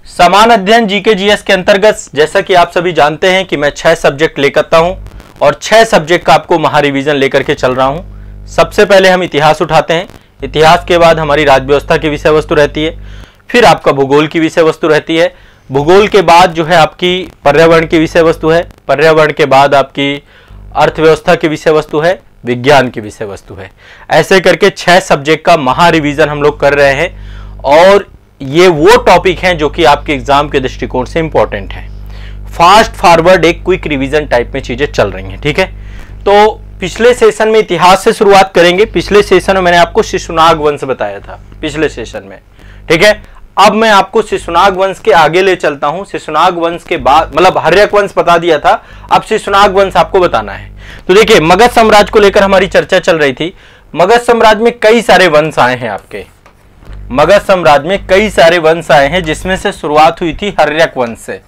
समान अध्ययन GK GS के अंतर्गत जैसा कि आप सभी जानते हैं कि मैं 6 सब्जेक्ट लेकर आता हूं और 6 सब्जेक्ट का आपको महारिवीजन लेकर के चल रहा हूं। सबसे पहले हम इतिहास उठाते हैं। इतिहास के बाद हमारी राज्य व्यवस्था की विषय वस्तु रहती है, फिर आपका भूगोल की विषय वस्तु रहती है, भूगोल के बाद जो है आपकी पर्यावरण की विषय वस्तु है, पर्यावरण के बाद आपकी अर्थव्यवस्था की विषय वस्तु है, विज्ञान की विषय वस्तु है। ऐसे करके 6 सब्जेक्ट का महारिवीजन हम लोग कर रहे हैं और ये वो टॉपिक हैं जो कि आपके एग्जाम के दृष्टिकोण से इंपॉर्टेंट है। फास्ट फॉरवर्ड एक क्विक रिवीजन टाइप में चीजें चल रही हैं, ठीक है। तो पिछले सेशन में इतिहास से शुरुआत करेंगे। पिछले सेशन में मैंने आपको शिशुनाग वंश बताया था पिछले सेशन में, ठीक है। अब मैं आपको शिशुनाग वंश के आगे ले चलता हूं। शिशुनाग वंश के बाद मतलब हर्यक वंश बता दिया था, अब शिशुनाग वंश आपको बताना है। तो देखिए, मगध साम्राज्य को लेकर हमारी चर्चा चल रही थी। मगध साम्राज्य में कई सारे वंश आए हैं आपके, मगध साम्राज्य में कई सारे वंश आए हैं, जिसमें से शुरुआत हुई थी हर्यक वंश से।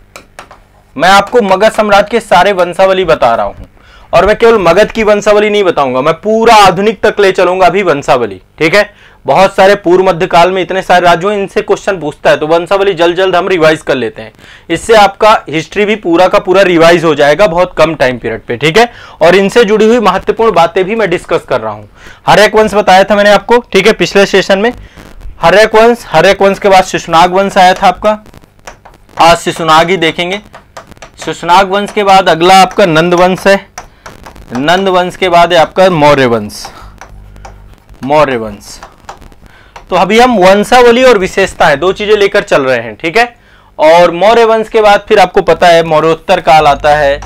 मैं आपको मगध साम्राज्य के सारे वंशावली बता रहा हूं और मैं केवल मगध की वंशावली नहीं बताऊंगा, मैं पूरा आधुनिक तक ले चलूंगा अभी वंशावली, ठीक है। बहुत सारे पूर्व मध्य काल में इतने सारे राज्यों इनसे क्वेश्चन पूछता है, तो वंशावली जल्द जल्द हम रिवाइज कर लेते हैं। इससे आपका हिस्ट्री भी पूरा का पूरा रिवाइज हो जाएगा बहुत कम टाइम पीरियड पे, ठीक है। और इनसे जुड़ी हुई महत्वपूर्ण बातें भी मैं डिस्कस कर रहा हूं। हर्यक वंश बताया था मैंने आपको, ठीक है, पिछले सेशन में। हर्यक वंश के बाद शिशुनाग वंश आया था आपका, आज शिशुनाग ही देखेंगे। शिशुनाग वंश के बाद अगला आपका नंद वंश है, नंद वंश के बाद है आपका मौर्य वंश, मौर्य वंश। तो अभी हम वंशावली और विशेषताएं दो चीजें लेकर चल रहे हैं, ठीक है। और मौर्य वंश के बाद फिर आपको पता है मौर्योत्तर काल आता है,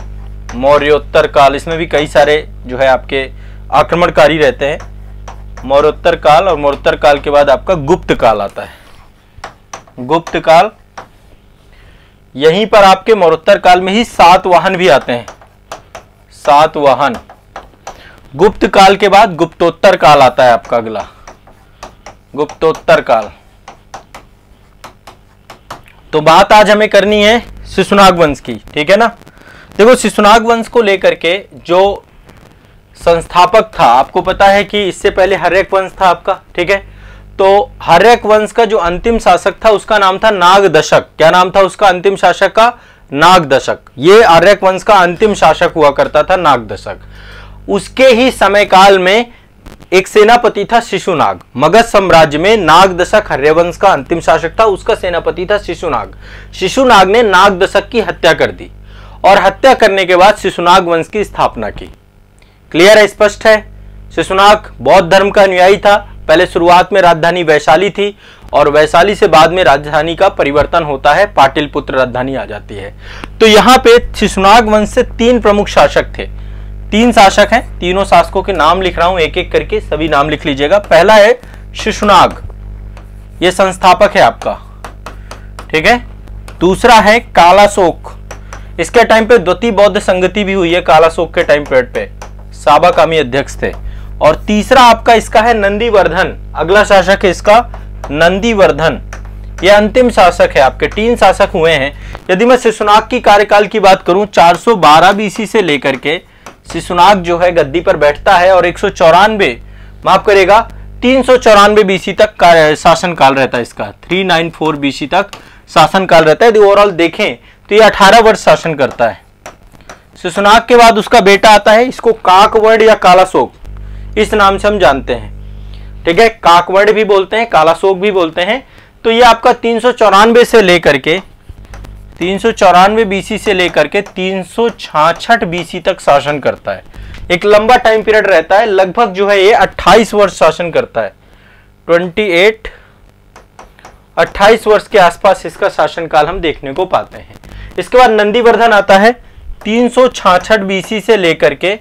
मौर्योत्तर काल, इसमें भी कई सारे जो है आपके आक्रमणकारी रहते हैं। मौर्योत्तर काल और मौर्योत्तर काल के बाद आपका गुप्त काल आता है, गुप्त काल। यहीं पर आपके मौर्योत्तर काल में ही सातवाहन भी आते हैं, सातवाहन। गुप्त काल के बाद गुप्तोत्तर काल आता है आपका अगला, गुप्तोत्तर काल। तो बात आज हमें करनी है शिशुनाग वंश की, ठीक है ना। देखो, शिशुनाग वंश को लेकर के जो संस्थापक था, आपको पता है कि इससे पहले हर्यक वंश था आपका, ठीक है। तो हर्यक वंश का जो अंतिम शासक था उसका नाम था नागदशक। क्या नाम था उसका अंतिम शासक का? नागदशक। ये हर्यक वंश का अंतिम शासक हुआ करता था नागदशक। उसके ही समय काल में एक सेनापति था शिशुनाग। मगध साम्राज्य में नागदशक हर्यवंश का अंतिम शासक था, उसका सेनापति था शिशुनाग। शिशुनाग ने नागदशक की हत्या कर दी और हत्या करने के बाद शिशुनाग वंश की स्थापना की। क्लियर है, स्पष्ट है। शिशुनाग बौद्ध धर्म का अनुयायी था। पहले शुरुआत में राजधानी वैशाली थी और वैशाली से बाद में राजधानी का परिवर्तन होता है, पाटलिपुत्र राजधानी आ जाती है। तो यहाँ पे शिशुनाग वंश से 3 प्रमुख शासक थे। 3 शासक हैं, तीनों शासकों के नाम लिख रहा हूं एक एक करके, सभी नाम लिख लीजिएगा। पहला है शिशुनाग, ये संस्थापक है आपका, ठीक है। दूसरा है कालाशोक, इसके टाइम पे द्वितीय बौद्ध संगति भी हुई है कालाशोक के टाइम पीरियड पे, साबाकामी अध्यक्ष थे। और तीसरा आपका इसका है नंदीवर्धन, अगला शासक है इसका नंदीवर्धन, ये अंतिम शासक है आपके। 3 शासक हुए हैं। यदि मैं शिशुनाग की कार्यकाल की बात करूं, 412 बीसी से लेकर के शिशुनाग जो है गद्दी पर बैठता है और 194 माफ करेगा 394 बीसी तक शासन काल रहता है इसका, 394 बीसी तक शासन काल रहता है। यदि ओवरऑल देखें तो ये 18 वर्ष शासन करता है। शिशुनाग के बाद उसका बेटा आता है, इसको काकवर्ण या कालाशोक इस नाम से हम जानते हैं, ठीक है। काकवर्ण भी बोलते हैं, कालाशोक भी बोलते हैं। तो ये आपका 394 से लेकर के 394 बीसी से लेकर के 366 बीसी तक शासन करता है। एक लंबा टाइम पीरियड रहता है, लगभग जो है ये 28 वर्ष शासन करता है। 28 वर्ष के आसपास इसका शासनकाल हम देखने को पाते हैं। इसके बाद नंदीवर्धन आता है 366 बीसी से लेकर के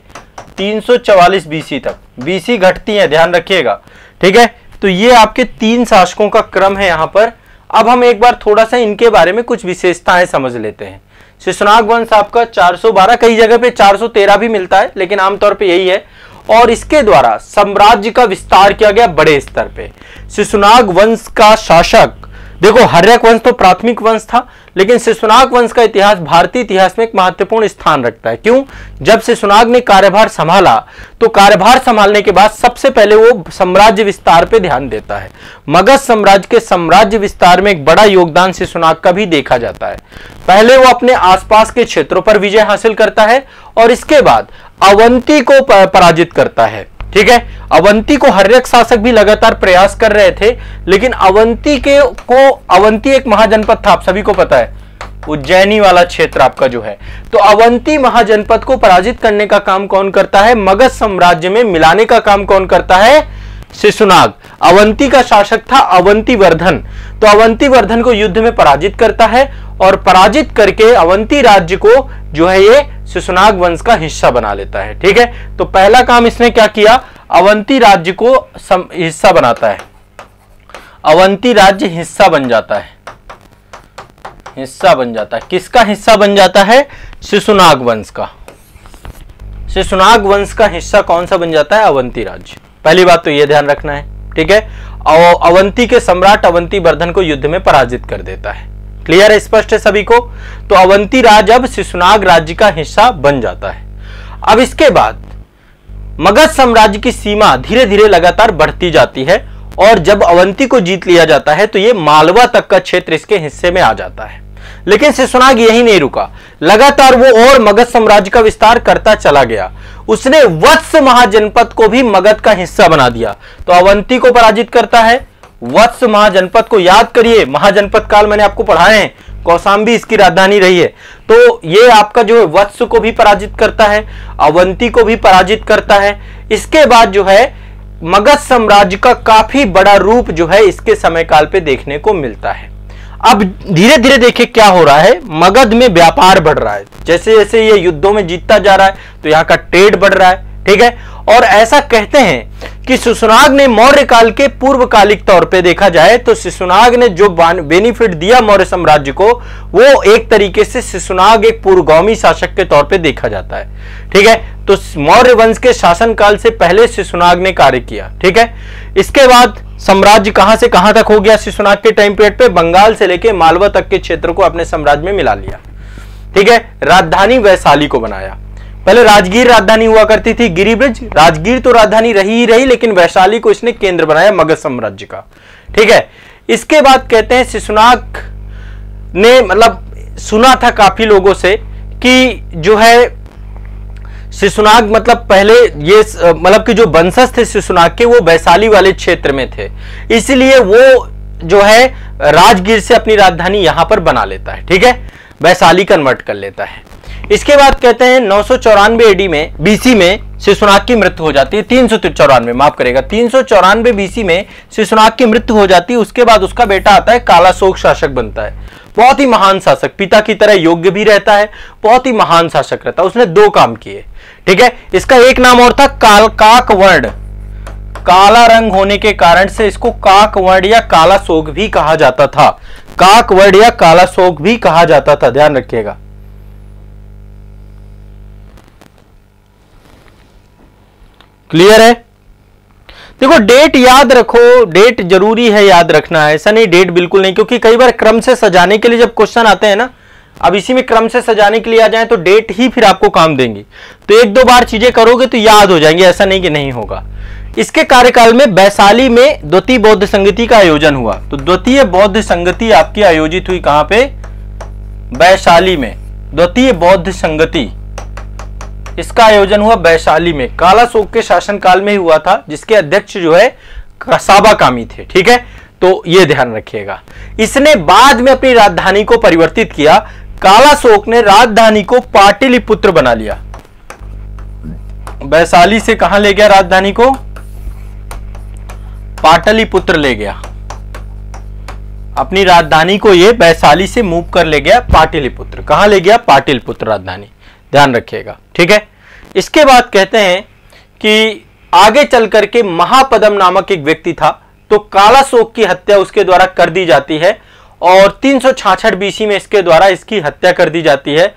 344 बीसी तक। बीसी घटती है, ध्यान रखिएगा, ठीक है। तो ये आपके 3 शासकों का क्रम है यहाँ पर। अब हम एक बार थोड़ा सा इनके बारे में कुछ विशेषताएं समझ लेते हैं। शिशुनाग वंश आपका 412, कई जगह पे 413 भी मिलता है, लेकिन आमतौर पे यही है। और इसके द्वारा साम्राज्य का विस्तार किया गया बड़े स्तर पे। शिशुनाग वंश का शासक देखो, हर्यक वंश तो प्राथमिक वंश था, लेकिन शिशुनाग वंश का इतिहास भारतीय इतिहास में एक महत्वपूर्ण स्थान रखता है। क्यों? जब शिशुनाग ने कार्यभार संभाला तो कार्यभार संभालने के बाद सबसे पहले वो साम्राज्य विस्तार पे ध्यान देता है। मगध साम्राज्य के साम्राज्य विस्तार में एक बड़ा योगदान शिशुनाग का भी देखा जाता है। पहले वो अपने आसपास के क्षेत्रों पर विजय हासिल करता है और इसके बाद अवंती को पराजित करता है। ठीक है, अवंती को हर्यक शासक भी लगातार प्रयास कर रहे थे, लेकिन अवंती एक महाजनपद था, आप सभी को पता है, उज्जैनी वाला क्षेत्र आपका जो है। तो अवंती महाजनपद को पराजित करने का काम कौन करता है? मगध साम्राज्य में मिलाने का काम कौन करता है? शिशुनाग। अवंती का शासक था अवंतीवर्धन, तो अवंतीवर्धन को युद्ध में पराजित करता है और पराजित करके अवंती राज्य को जो है ये शिशुनाग वंश का हिस्सा बना लेता है। ठीक है, तो पहला काम इसने क्या किया? अवंती राज्य को हिस्सा बनाता है। अवंती राज्य हिस्सा बन जाता है। हिस्सा बन जाता है, किसका हिस्सा बन जाता है? शिशुनाग वंश का। शिशुनाग वंश का हिस्सा कौन सा बन जाता है? अवंती राज्य। पहली बात तो यह ध्यान रखना है। ठीक है, अवंती के सम्राट अवंतीवर्धन को युद्ध में पराजित कर देता है। क्लियर है, स्पष्ट है सभी को? तो अवंती राज्य अब शिशुनाग राज्य का हिस्सा बन जाता है। अब इसके बाद मगध साम्राज्य की सीमा धीरे धीरे लगातार बढ़ती जाती है और जब अवंती को जीत लिया जाता है तो ये मालवा तक का क्षेत्र इसके हिस्से में आ जाता है। लेकिन शिशुनाग यही नहीं रुका, लगातार वो और मगध साम्राज्य का विस्तार करता चला गया। उसने वत्स महाजनपद को भी मगध का हिस्सा बना दिया। तो अवंती को पराजित करता है, वत्स महाजनपद को याद करिए, महाजनपद काल मैंने आपको पढ़ाए हैं, कौशाम्बी इसकी राजधानी रही है। तो ये आपका जो है वत्स को भी पराजित करता है, अवंती को भी पराजित करता है। इसके बाद जो है मगध साम्राज्य का काफी बड़ा रूप जो है इसके समय काल पे देखने को मिलता है। अब धीरे धीरे देखिए क्या हो रहा है, मगध में व्यापार बढ़ रहा है। जैसे जैसे ये युद्धों में जीतता जा रहा है तो यहाँ का ट्रेड बढ़ रहा है। ठीक है, और ऐसा कहते हैं कि शिशुनाग ने मौर्य काल के पूर्वकालिक तौर पे देखा जाए तो शिशुनाग ने जो बेनिफिट दिया मौर्य साम्राज्य को, वो एक तरीके से शिशुनाग एक पूर्वगामी शासक के तौर पे देखा जाता है। ठीक है, तो मौर्य वंश के शासनकाल से पहले शिशुनाग ने कार्य किया। ठीक है, इसके बाद साम्राज्य कहां से कहां तक हो गया? शिशुनाग के टाइम पीरियड पे बंगाल से लेके मालवा तक के क्षेत्र को अपने साम्राज्य में मिला लिया। ठीक है, राजधानी वैशाली को बनाया। पहले राजगीर राजधानी हुआ करती थी, गिरिब्रिज। राजगीर तो राजधानी रही ही रही, लेकिन वैशाली को इसने केंद्र बनाया मगध साम्राज्य का। ठीक है, इसके बाद कहते हैं शिशुनाग ने मतलब सुना था काफी लोगों से कि जो है शिशुनाग मतलब पहले ये मतलब कि जो वंशज थे शिशुनाग के वो वैशाली वाले क्षेत्र में थे, इसलिए वो जो है राजगीर से अपनी राजधानी यहां पर बना लेता है। ठीक है, वैशाली कन्वर्ट कर लेता है। इसके बाद कहते हैं 994 एडी में बीसी में शिशुनाग की मृत्यु हो जाती है। 394 माफ करेगा, 394 बीसी में शिशुनाग की मृत्यु हो जाती है। उसके बाद उसका बेटा आता है, कालाशोक शासक बनता है। बहुत ही महान शासक, पिता की तरह योग्य भी रहता है, बहुत ही महान शासक रहता है। उसने दो काम किए। ठीक है, इसका एक नाम और था काकवर्ण। काला रंग होने के कारण से इसको काकवर्ण या कालाशोक भी कहा जाता था। काकवर्ण या कालाशोक भी कहा जाता था, ध्यान रखिएगा। क्लियर है? देखो डेट याद रखो, डेट जरूरी है याद रखना है, ऐसा नहीं डेट बिल्कुल नहीं, क्योंकि कई बार क्रम से सजाने के लिए जब क्वेश्चन आते हैं ना, अब इसी में क्रम से सजाने के लिए आ जाए तो डेट ही फिर आपको काम देंगी। तो एक दो बार चीजें करोगे तो याद हो जाएंगे, ऐसा नहीं कि नहीं होगा। इसके कार्यकाल में वैशाली में द्वितीय बौद्ध संगति का आयोजन हुआ। तो द्वितीय बौद्ध संगति आपकी आयोजित हुई कहां पे? वैशाली में। द्वितीय बौद्ध संगति इसका आयोजन हुआ वैशाली में, कालाशोक के शासनकाल में ही हुआ था, जिसके अध्यक्ष जो है कसाबा कामी थे। ठीक है, तो ये ध्यान रखिएगा। इसने बाद में अपनी राजधानी को परिवर्तित किया। कालाशोक ने राजधानी को पाटलिपुत्र बना लिया। वैशाली से कहां ले गया राजधानी को? पाटलिपुत्र ले गया। अपनी राजधानी को ये वैशाली से मूव कर ले गया पाटलिपुत्र। कहां ले गया? पाटलिपुत्र राजधानी, ध्यान रखिएगा। ठीक है, इसके बाद कहते हैं कि आगे चल करके महापदम नामक एक व्यक्ति था, तो कालाशोक की हत्या उसके द्वारा कर दी जाती है और 366 बीसी में इसके द्वारा इसकी हत्या कर दी जाती है।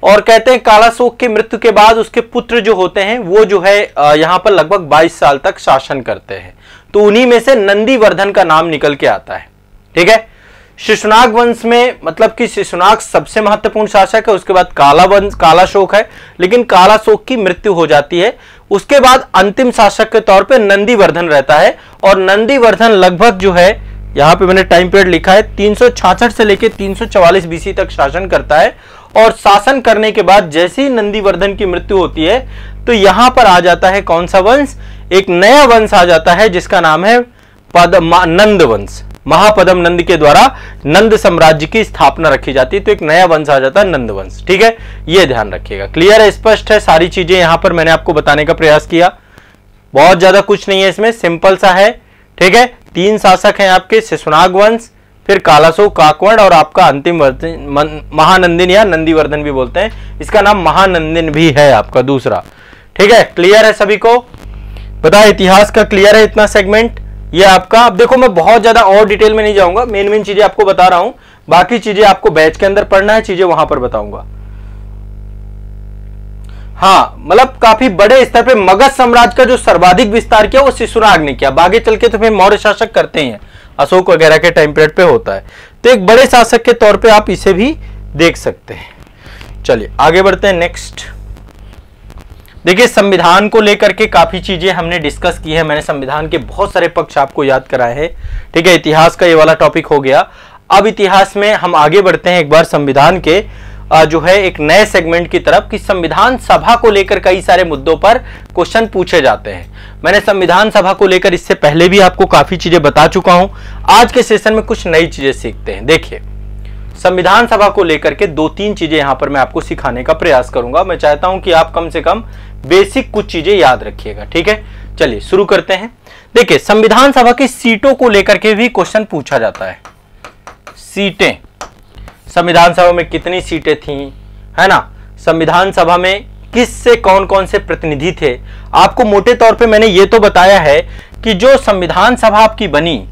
और कहते हैं कालाशोक की मृत्यु के बाद उसके पुत्र जो होते हैं वो जो है यहां पर लगभग 22 साल तक शासन करते हैं। तो उन्हीं में से नंदीवर्धन का नाम निकल के आता है। ठीक है। शिशुनाग वंश में मतलब कि शिशुनाग सबसे महत्वपूर्ण शासक है, उसके बाद काला वंश, कालाशोक है, लेकिन कालाशोक की मृत्यु हो जाती है। उसके बाद अंतिम शासक के तौर पे नंदीवर्धन रहता है, और नंदीवर्धन लगभग जो है, यहां पे मैंने टाइम पीरियड लिखा है, 366 से लेकर 344 बीसी तक शासन करता है। और शासन करने के बाद जैसे ही नंदीवर्धन की मृत्यु होती है तो यहां पर आ जाता है कौन सा वंश, एक नया वंश आ जाता है जिसका नाम है नंद वंश। महापद्म नंद के द्वारा नंद साम्राज्य की स्थापना रखी जाती है, तो एक नया वंश आ जाता है नंद वंश। ठीक है, यह ध्यान रखिएगा। क्लियर है, स्पष्ट है, सारी चीजें यहां पर मैंने आपको बताने का प्रयास किया। बहुत ज्यादा कुछ नहीं है इसमें, सिंपल सा है। ठीक है, 3 शासक हैं आपके, शिशुनाग वंश, फिर कालाशोक, काकवड़ और आपका अंतिम महानंदिन या नंदीवर्धन भी बोलते हैं, इसका नाम महानंदिन भी है आपका दूसरा। ठीक है, क्लियर है सभी को? पता इतिहास का क्लियर है इतना सेगमेंट ये आपका। अब देखो मैं बहुत ज्यादा और डिटेल में नहीं जाऊंगा, मेन चीजें आपको बता रहा हूं, बाकी चीजें आपको बैच के अंदर पढ़ना है, चीजें वहां पर बताऊंगा। हाँ, मतलब काफी बड़े स्तर पे मगध साम्राज्य का जो सर्वाधिक विस्तार किया वो शिशुनाग ने किया। आगे चल के तो फिर मौर्य शासक करते हैं, अशोक वगैरह के टाइम पीरियड पे होता है, तो एक बड़े शासक के तौर पे आप इसे भी देख सकते हैं। चलिए आगे बढ़ते हैं। नेक्स्ट देखिए, संविधान को लेकर के काफी चीजें हमने डिस्कस की है, मैंने संविधान के बहुत सारे पक्ष आपको याद कराए हैं। ठीक है, इतिहास का ये वाला टॉपिक हो गया। अब इतिहास में हम आगे बढ़ते हैं एक बार संविधान के जो है एक नए सेगमेंट की तरफ, कि संविधान सभा को लेकर कई सारे मुद्दों पर क्वेश्चन पूछे जाते हैं। मैंने संविधान सभा को लेकर इससे पहले भी आपको काफी चीजें बता चुका हूं। आज के सेशन में कुछ नई चीजें सीखते हैं। देखिए, संविधान सभा को लेकर के 2-3 चीजें यहां पर मैं आपको सिखाने का प्रयास करूंगा। मैं चाहता हूं कि आप कम से कम बेसिक कुछ चीजें याद रखिएगा। ठीक है, चलिए शुरू करते हैं। देखिए, संविधान सभा की सीटों को लेकर के भी क्वेश्चन पूछा जाता है। सीटें, संविधान सभा में कितनी सीटें थी, है ना, संविधान सभा में किससे कौन कौन से प्रतिनिधि थे। आपको मोटे तौर पे मैंने ये तो बताया है कि जो संविधान सभा आपकी बनी,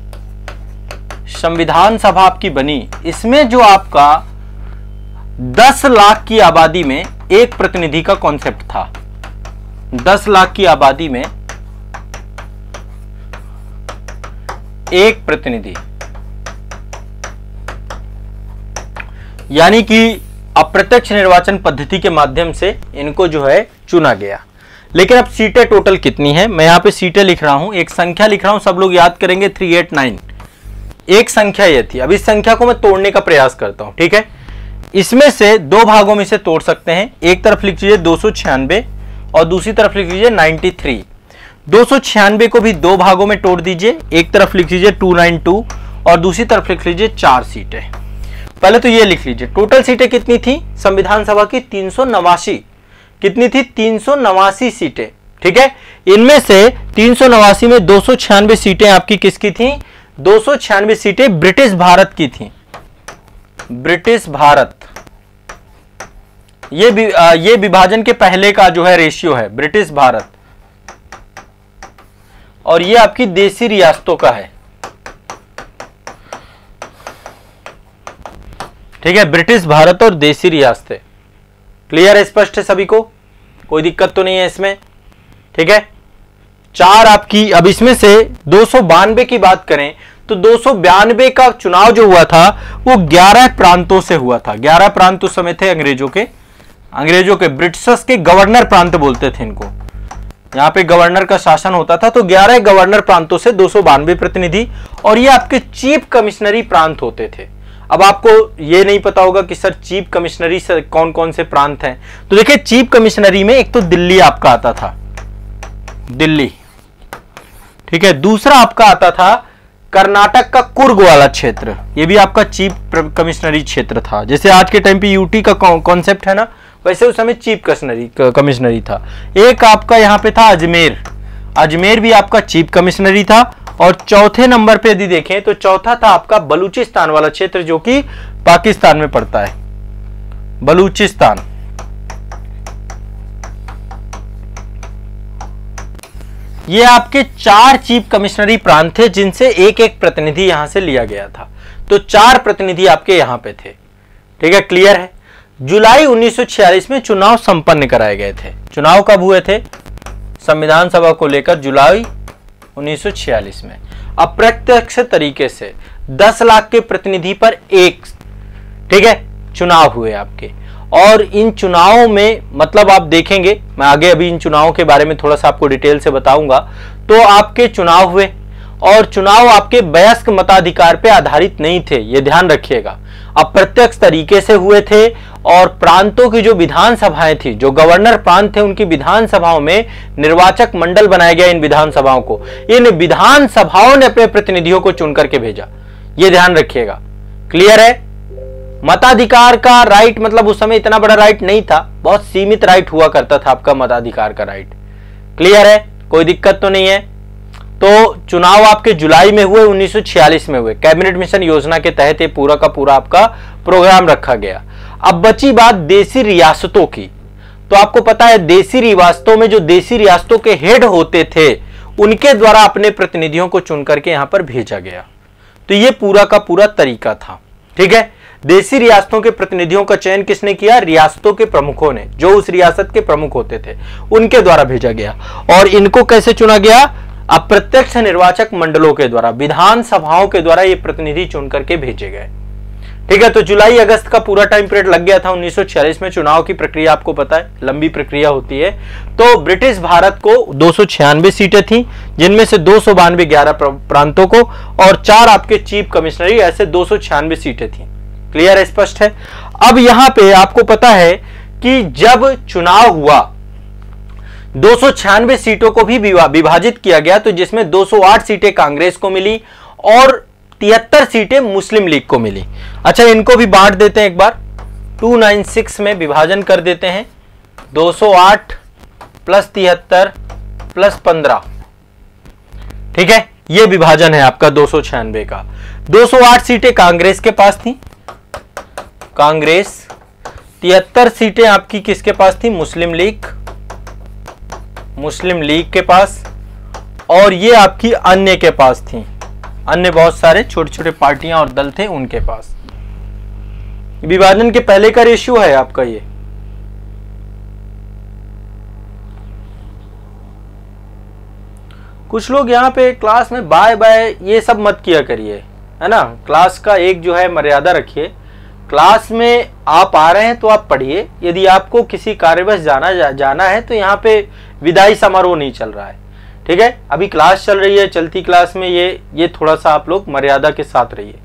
संविधान सभा आपकी बनी, इसमें जो आपका 10 लाख की आबादी में एक प्रतिनिधि का कॉन्सेप्ट था। 10 लाख की आबादी में एक प्रतिनिधि, यानी कि अप्रत्यक्ष निर्वाचन पद्धति के माध्यम से इनको जो है चुना गया। लेकिन अब सीटें टोटल कितनी है, मैं यहां पे सीटें लिख रहा हूं, एक संख्या लिख रहा हूं, सब लोग याद करेंगे 389। एक संख्या ये थी। अब इस संख्या को मैं तोड़ने का प्रयास करता हूं। ठीक है, इसमें से 2 भागों में से तोड़ सकते हैं। एक तरफ लिख लीजिए 296 और दूसरी तरफ लिख लीजिए 93। 296 को भी 2 भागों में तोड़ दीजिए, एक तरफ लिख लीजिए 292 और दूसरी तरफ लिख लीजिए 4 सीटें। पहले तो ये लिख लीजिए टोटल सीटें कितनी थी संविधान सभा की, 389। कितनी थी? 389 सीटें। ठीक है, इनमें से 389 में 296 सीटें आपकी किसकी थी? 296 सीटें ब्रिटिश भारत की थी। ब्रिटिश भारत, ये विभाजन के पहले का जो है रेशियो है, ब्रिटिश भारत, और ये आपकी देशी रियासतों का है। ठीक है, ब्रिटिश भारत और देशी रियासतें। क्लियर है, स्पष्ट है सभी को? कोई दिक्कत तो नहीं है इसमें? ठीक है, 4 आपकी। अब इसमें से 292 की बात करें तो 292 का चुनाव जो हुआ था वो 11 प्रांतों से हुआ था। 11 प्रांत उस समय थे अंग्रेजों के ब्रिटिशर्स के गवर्नर प्रांत बोलते थे इनको। यहां पे गवर्नर का शासन होता था, तो 11 गवर्नर प्रांतों से 292 प्रतिनिधि, और ये आपके चीफ कमिश्नरी प्रांत होते थे। अब आपको ये नहीं पता होगा कि सर चीफ कमिश्नरी से कौन कौन से प्रांत हैं, तो देखिए चीफ कमिश्नरी में एक तो दिल्ली आपका आता था, दिल्ली। ठीक है, दूसरा आपका आता था कर्नाटक का कुर्ग वाला क्षेत्र, ये भी आपका चीफ कमिश्नरी क्षेत्र था। जैसे आज के टाइम पे यूटी का कॉन्सेप्ट है ना, वैसे उस समय चीफ कमिश्नरी था। एक आपका यहां पे था अजमेर, अजमेर भी आपका चीफ कमिश्नरी था। और चौथे नंबर पे यदि देखें तो चौथा था आपका बलूचिस्तान वाला क्षेत्र, जो कि पाकिस्तान में पड़ता है, बलूचिस्तान। ये आपके 4 चीफ कमिश्नरी प्रांत थे, जिनसे एक एक प्रतिनिधि यहां से लिया गया था। तो 4 प्रतिनिधि आपके यहां पे थे। ठीक है, क्लियर है? जुलाई 1946 में चुनाव संपन्न कराए गए थे। चुनाव कब हुए थे संविधान सभा को लेकर? जुलाई 1946 में। अप्रत्यक्ष तरीके से 10 लाख के प्रतिनिधि पर एक, ठीक है, चुनाव हुए आपके। और इन चुनावों में मतलब आप देखेंगे, मैं आगे अभी इन चुनावों के बारे में थोड़ा सा आपको डिटेल से बताऊंगा। तो आपके चुनाव हुए और चुनाव आपके वयस्क मताधिकार पे आधारित नहीं थे, ये ध्यान रखिएगा, अप्रत्यक्ष तरीके से हुए थे। और प्रांतों की जो विधानसभाएं थी, जो गवर्नर प्रांत थे, उनकी विधानसभाओं में निर्वाचक मंडल बनाया गया। इन विधानसभाओं को, इन विधानसभाओं ने अपने प्रतिनिधियों को चुन करके भेजा, ये ध्यान रखिएगा। क्लियर है? मताधिकार का राइट मतलब उस समय इतना बड़ा राइट नहीं था, बहुत सीमित राइट हुआ करता था आपका मताधिकार का राइट। क्लियर है? कोई दिक्कत तो नहीं है। तो चुनाव आपके जुलाई में हुए, 1946 में हुए। कैबिनेट मिशन योजना के तहत ये पूरा का पूरा आपका प्रोग्राम रखा गया। अब बची बात देसी रियासतों की। तो आपको पता है देसी रियासतों में जो देसी रियासतों के हेड होते थे, उनके द्वारा अपने प्रतिनिधियों को चुन करके यहां पर भेजा गया। तो ये पूरा का पूरा तरीका था। ठीक है, देसी रियासतों के प्रतिनिधियों का चयन किसने किया? रियासतों के प्रमुखों ने, जो उस रियासत के प्रमुख होते थे, उनके द्वारा भेजा गया। और इनको कैसे चुना गया? अप्रत्यक्ष निर्वाचक मंडलों के द्वारा, विधानसभाओं के द्वारा ये प्रतिनिधि चुन करके भेजे गए। ठीक है, तो जुलाई अगस्त का पूरा टाइम पीरियड लग गया था 1946 में। चुनाव की प्रक्रिया आपको पता है, लंबी प्रक्रिया होती है। तो ब्रिटिश भारत को 296 सीटें थी, जिनमें से 292 11 प्रांतों को और 4 आपके चीफ कमिश्नरी, ऐसे 296 सीटें थी। क्लियर है? स्पष्ट है? अब यहां पे आपको पता है कि जब चुनाव हुआ 296 सीटों को भी विभाजित किया गया, तो जिसमें 208 सीटें कांग्रेस को मिली और 73 सीटें मुस्लिम लीग को मिली। अच्छा, इनको भी बांट देते हैं एक बार, 296 में विभाजन कर देते हैं, 208 प्लस 73 प्लस 15। ठीक है, यह विभाजन है आपका 296 का। 208 सीटें कांग्रेस के पास थी, कांग्रेस। 73 सीटें आपकी किसके पास थी? मुस्लिम लीग, मुस्लिम लीग के पास। और ये आपकी अन्य के पास थी, अन्य बहुत सारे छोटे छोटे पार्टियां और दल थे उनके पास। विभाजन के पहले का रेशियो है आपका ये। कुछ लोग यहाँ पे क्लास में बाय बाय ये सब मत किया करिए, है ना। क्लास का एक जो है मर्यादा रखिए। क्लास में आप आ रहे हैं तो आप पढ़िए, यदि आपको किसी कार्यवश जाना है तो यहाँ पे विदाई समारोह नहीं चल रहा है। ठीक है, अभी क्लास चल रही है, चलती क्लास में ये थोड़ा सा आप लोग मर्यादा के साथ रहिए।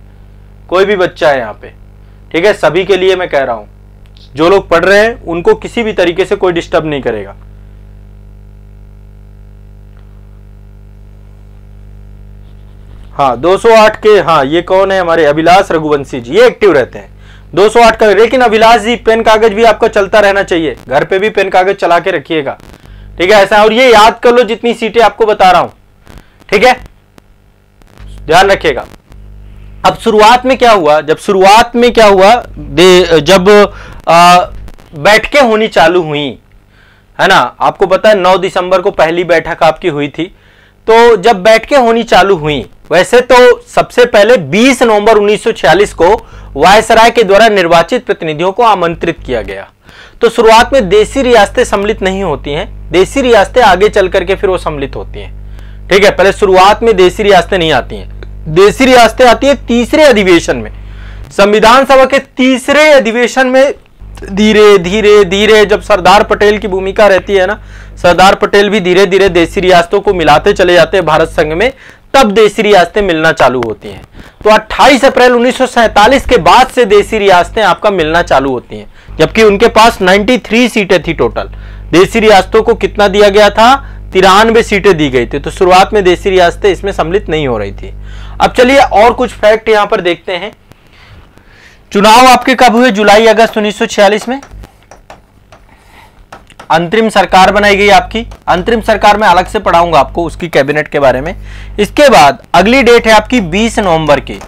कोई भी बच्चा है यहाँ पे, ठीक है, सभी के लिए मैं कह रहा हूं, जो लोग पढ़ रहे हैं उनको किसी भी तरीके से कोई डिस्टर्ब नहीं करेगा। हाँ, 208 के, हाँ ये कौन है? हमारे अभिलाष रघुवंशी जी, ये एक्टिव रहते हैं 208 का। लेकिन अभिलाष जी, पेन कागज भी आपका चलता रहना चाहिए, घर पे भी पेन कागज चला के रखिएगा। ठीक है, ऐसा। और ये याद कर लो जितनी सीटें आपको बता रहा हूं, ठीक है, ध्यान रखिएगा। अब शुरुआत में क्या हुआ? जब बैठकें होनी चालू हुई, है ना, आपको पता है 9 दिसंबर को पहली बैठक आपकी हुई थी। तो जब बैठकें होनी चालू हुई, वैसे तो सबसे पहले 20 नवंबर 1946 को वायसराय के द्वारा निर्वाचित प्रतिनिधियों को आमंत्रित किया गया। तो शुरुआत में देसी रियासतें सम्मिलित नहीं होती हैं, देसी रियासतें आगे चल करके फिर वो सम्मिलित होती हैं। ठीक है, पहले शुरुआत में देसी रियासतें नहीं आती हैं, देसी रियासतें आती है तीसरे अधिवेशन में। संविधान सभा के तीसरे अधिवेशन में धीरे धीरे धीरे, जब सरदार पटेल की भूमिका रहती है ना, सरदार पटेल भी धीरे धीरे देसी रियासतों को मिलाते चले जाते हैं भारत संघ में, तब देसी रियासतें मिलना चालू होती हैं। तो 28 अप्रैल 1947 के बाद से देसी रियासतें आपका मिलना चालू होती हैं, जबकि उनके पास 93 सीटें थी टोटल। देसी रियासतों को कितना दिया गया था? 93 सीटें दी गई थी। तो शुरुआत में देसी रियासतें इसमें सम्मिलित नहीं हो रही थी। अब चलिए और कुछ फैक्ट यहां पर देखते हैं। चुनाव आपके कब हुए? जुलाई अगस्त 1946 में। अंतरिम सरकार बनाई गई आपकी। अंतरिम सरकार में अलग से पढ़ाऊंगा आपको उसकी कैबिनेट के बारे में। इसके बाद अगली डेट है आपकी 20 नवंबर की।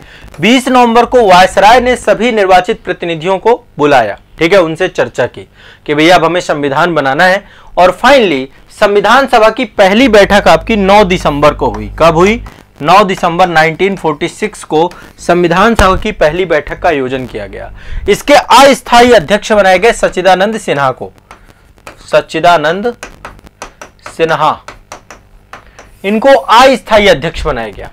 20 नवंबर को वायसराय ने सभी निर्वाचित प्रतिनिधियों को बुलाया, ठीक है, उनसे चर्चा की कि भैया अब हमें संविधान बनाना है। और फाइनली संविधान सभा की पहली बैठक आपकी 9 दिसंबर को हुई। कब हुई? 9 दिसंबर 1946 को संविधान सभा की पहली बैठक का आयोजन किया गया। इसके अस्थायी अध्यक्ष बनाए गए सच्चिदानंद सिन्हा को। सच्चिदानंद सिन्हा, इनको अस्थायी अध्यक्ष बनाया गया।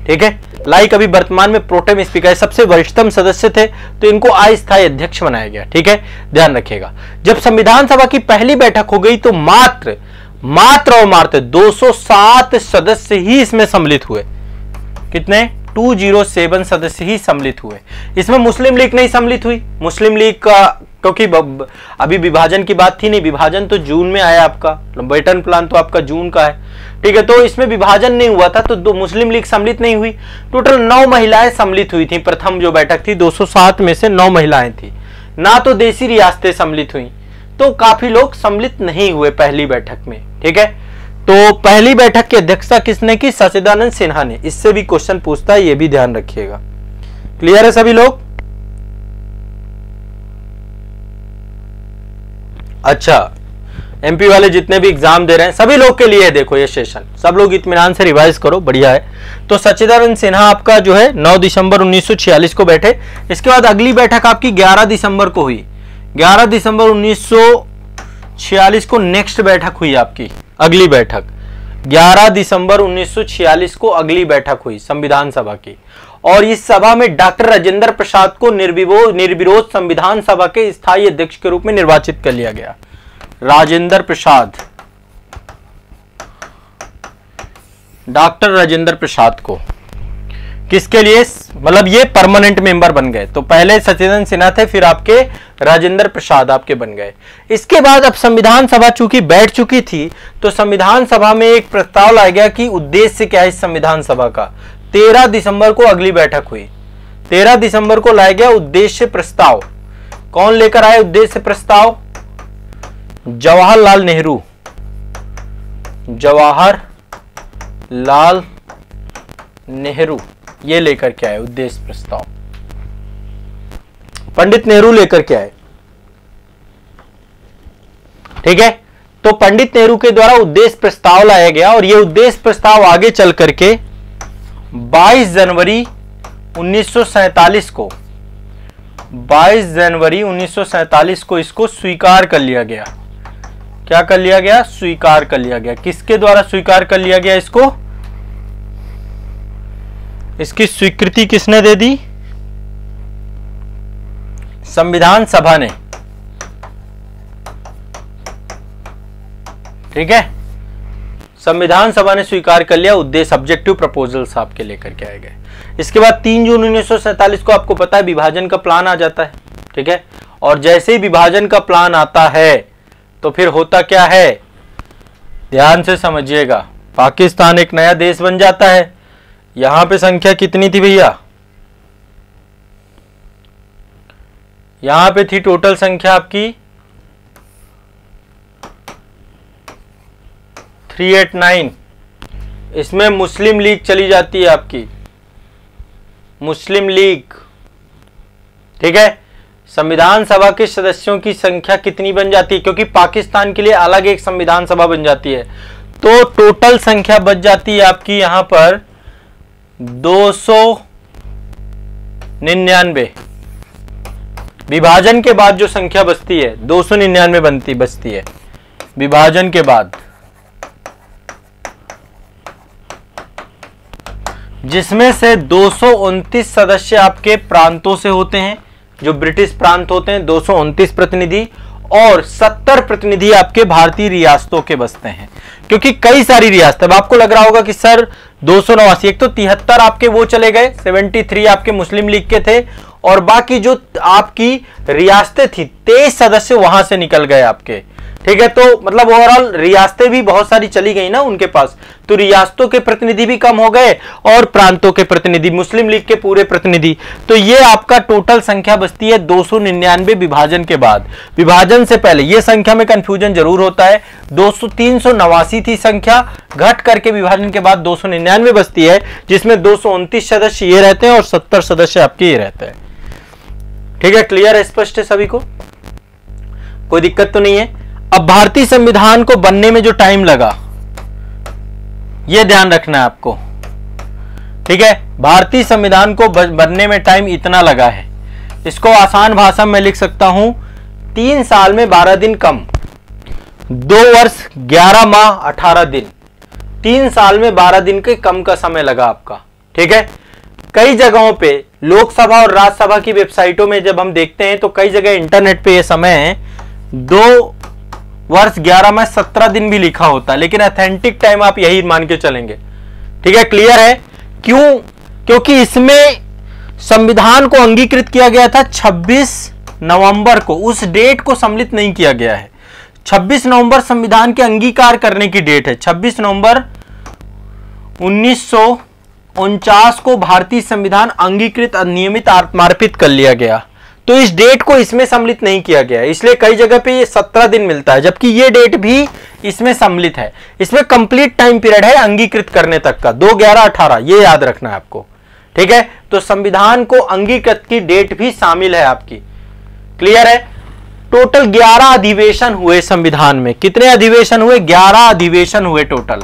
ठीक है, लाइक अभी वर्तमान में प्रोटेम स्पीकर सबसे वरिष्ठतम सदस्य थे, तो इनको अस्थायी अध्यक्ष बनाया गया। ठीक है, ध्यान रखिएगा। जब संविधान सभा की पहली बैठक हो गई तो मात्र 207 सदस्य ही इसमें सम्मिलित हुए। कितने? 207 सदस्य ही सम्मिलित हुए। इसमें मुस्लिम लीग नहीं सम्मिलित हुई। मुस्लिम लीग का, क्योंकि अभी विभाजन की बात थी नहीं, विभाजन तो जून में आया आपका, बैटन प्लान तो आपका जून का है। ठीक है, तो इसमें विभाजन नहीं हुआ था, तो मुस्लिम लीग सम्मिलित नहीं हुई। टोटल 9 महिलाएं सम्मिलित हुई थी। प्रथम जो बैठक थी 207 में से 9 महिलाएं थी, ना तो देशी रियासतें सम्मिलित हुई, तो काफी लोग सम्मिलित नहीं हुए पहली बैठक में। ठीक है, तो पहली बैठक की अध्यक्षता किसने की? सच्चिदानंद सिन्हा ने। इससे भी क्वेश्चन पूछता है, ये भी ध्यान रखिएगा। क्लियर है सभी लोग? अच्छा, एमपी वाले जितने भी एग्जाम दे रहे हैं सभी लोग के लिए है, देखो ये सेशन, सब लोग इत्मीनान से रिवाइज करो, बढ़िया है। तो सच्चिदानंद सिन्हा आपका जो है 9 दिसंबर 1946 को बैठे। इसके बाद अगली बैठक आपकी 11 दिसंबर को हुई। 11 दिसंबर 1946 को नेक्स्ट बैठक हुई आपकी, अगली बैठक 11 दिसंबर 1946 को अगली बैठक हुई संविधान सभा की। और इस सभा में डॉक्टर राजेंद्र प्रसाद को निर्विरोध संविधान सभा के स्थायी अध्यक्ष के रूप में निर्वाचित कर लिया गया। राजेंद्र प्रसाद, डॉक्टर राजेंद्र प्रसाद को किसके लिए, मतलब ये परमानेंट मेंबर बन गए। तो पहले सच्चिदानंद सिन्हा थे, फिर आपके राजेंद्र प्रसाद आपके बन गए। इसके बाद अब संविधान सभा चूंकि बैठ चुकी थी, तो संविधान सभा में एक प्रस्ताव लाया गया कि उद्देश्य क्या है इस संविधान सभा का। 13 दिसंबर को अगली बैठक हुई। 13 दिसंबर को लाया गया उद्देश्य प्रस्ताव। कौन लेकर आए उद्देश्य प्रस्ताव? जवाहरलाल नेहरू। जवाहरलाल नेहरू ये लेकर के आए उद्देश्य प्रस्ताव। पंडित नेहरू लेकर के आए। ठीक है, तो पंडित नेहरू के द्वारा उद्देश्य प्रस्ताव लाया गया, और यह उद्देश्य प्रस्ताव आगे चल करके 22 जनवरी 1947 को 22 जनवरी 1947 को इसको स्वीकार कर लिया गया। क्या कर लिया गया? स्वीकार कर लिया गया। किसके द्वारा स्वीकार कर लिया गया इसको? इसकी स्वीकृति किसने दे दी? संविधान सभा ने। ठीक है, संविधान सभा ने स्वीकार कर लिया। उद्देश्य ऑब्जेक्टिव प्रपोजल्स आपके लेकर के आए गए। इसके बाद 3 जून 1947 को आपको पता है विभाजन का प्लान आ जाता है। ठीक है, और जैसे ही विभाजन का प्लान आता है तो फिर होता क्या है, ध्यान से समझिएगा। पाकिस्तान एक नया देश बन जाता है। यहां पे संख्या कितनी थी भैया? यहां पे थी टोटल संख्या आपकी 389। इसमें मुस्लिम लीग चली जाती है आपकी, मुस्लिम लीग। ठीक है, संविधान सभा के सदस्यों की संख्या कितनी बन जाती है? क्योंकि पाकिस्तान के लिए अलग एक संविधान सभा बन जाती है, तो टोटल संख्या बच जाती है आपकी यहां पर 299। विभाजन के बाद जो संख्या बचती है 299 बचती है विभाजन के बाद, जिसमें से 229 सदस्य आपके प्रांतों से होते हैं, जो ब्रिटिश प्रांत होते हैं 229 प्रतिनिधि, और 70 प्रतिनिधि आपके भारतीय रियासतों के बसते हैं। क्योंकि कई सारी रियासतें, अब आपको लग रहा होगा कि सर 289, एक तो 73 आपके वो चले गए, 73 आपके मुस्लिम लीग के थे, और बाकी जो आपकी रियासतें थी 23 सदस्य वहां से निकल गए आपके। ठीक है, तो मतलब ओवरऑल रियासतें भी बहुत सारी चली गई ना उनके पास, तो रियासतों के प्रतिनिधि भी कम हो गए और प्रांतों के प्रतिनिधि, मुस्लिम लीग के पूरे प्रतिनिधि। तो ये आपका टोटल संख्या बचती है 299 विभाजन के बाद। विभाजन से पहले ये संख्या में कंफ्यूजन जरूर होता है, 389 थी संख्या, घट करके विभाजन के बाद 299 बचती है, जिसमें 229 सदस्य ये रहते हैं और 70 सदस्य आपके ये रहते हैं। ठीक है, क्लियर है, स्पष्ट है सभी को, कोई दिक्कत तो नहीं है। अब भारतीय संविधान को बनने में जो टाइम लगा यह ध्यान रखना है आपको। ठीक है, भारतीय संविधान को बनने में टाइम इतना लगा है, इसको आसान भाषा में लिख सकता हूं 3 साल में 12 दिन कम, 2 वर्ष 11 माह 18 दिन, 3 साल में 12 दिन के कम का समय लगा आपका। ठीक है, कई जगहों पे लोकसभा और राज्यसभा की वेबसाइटों में जब हम देखते हैं तो कई जगह इंटरनेट पे ये समय 2 वर्ष 11 माह 17 दिन भी लिखा होता है, लेकिन ऑथेंटिक टाइम आप यही मान के चलेंगे। ठीक है, क्लियर है? क्यों? क्योंकि इसमें संविधान को अंगीकृत किया गया था 26 नवंबर को, उस डेट को सम्मिलित नहीं किया गया है। 26 नवंबर संविधान के अंगीकार करने की डेट है। 26 नवंबर 1949 को भारतीय संविधान अंगीकृत नियमित आत्मार्पित कर लिया गया, तो इस डेट को इसमें सम्मिलित नहीं किया गया, इसलिए कई जगह पे ये 17 दिन मिलता है, जबकि ये डेट भी इसमें सम्मिलित है। इसमें कंप्लीट टाइम पीरियड है अंगीकृत करने तक का, 2/11/18, ये याद रखना है आपको। ठीक है, तो संविधान को अंगीकृत की डेट भी शामिल है आपकी। क्लियर है? टोटल 11 अधिवेशन हुए संविधान में। कितने अधिवेशन हुए? 11 अधिवेशन हुए टोटल,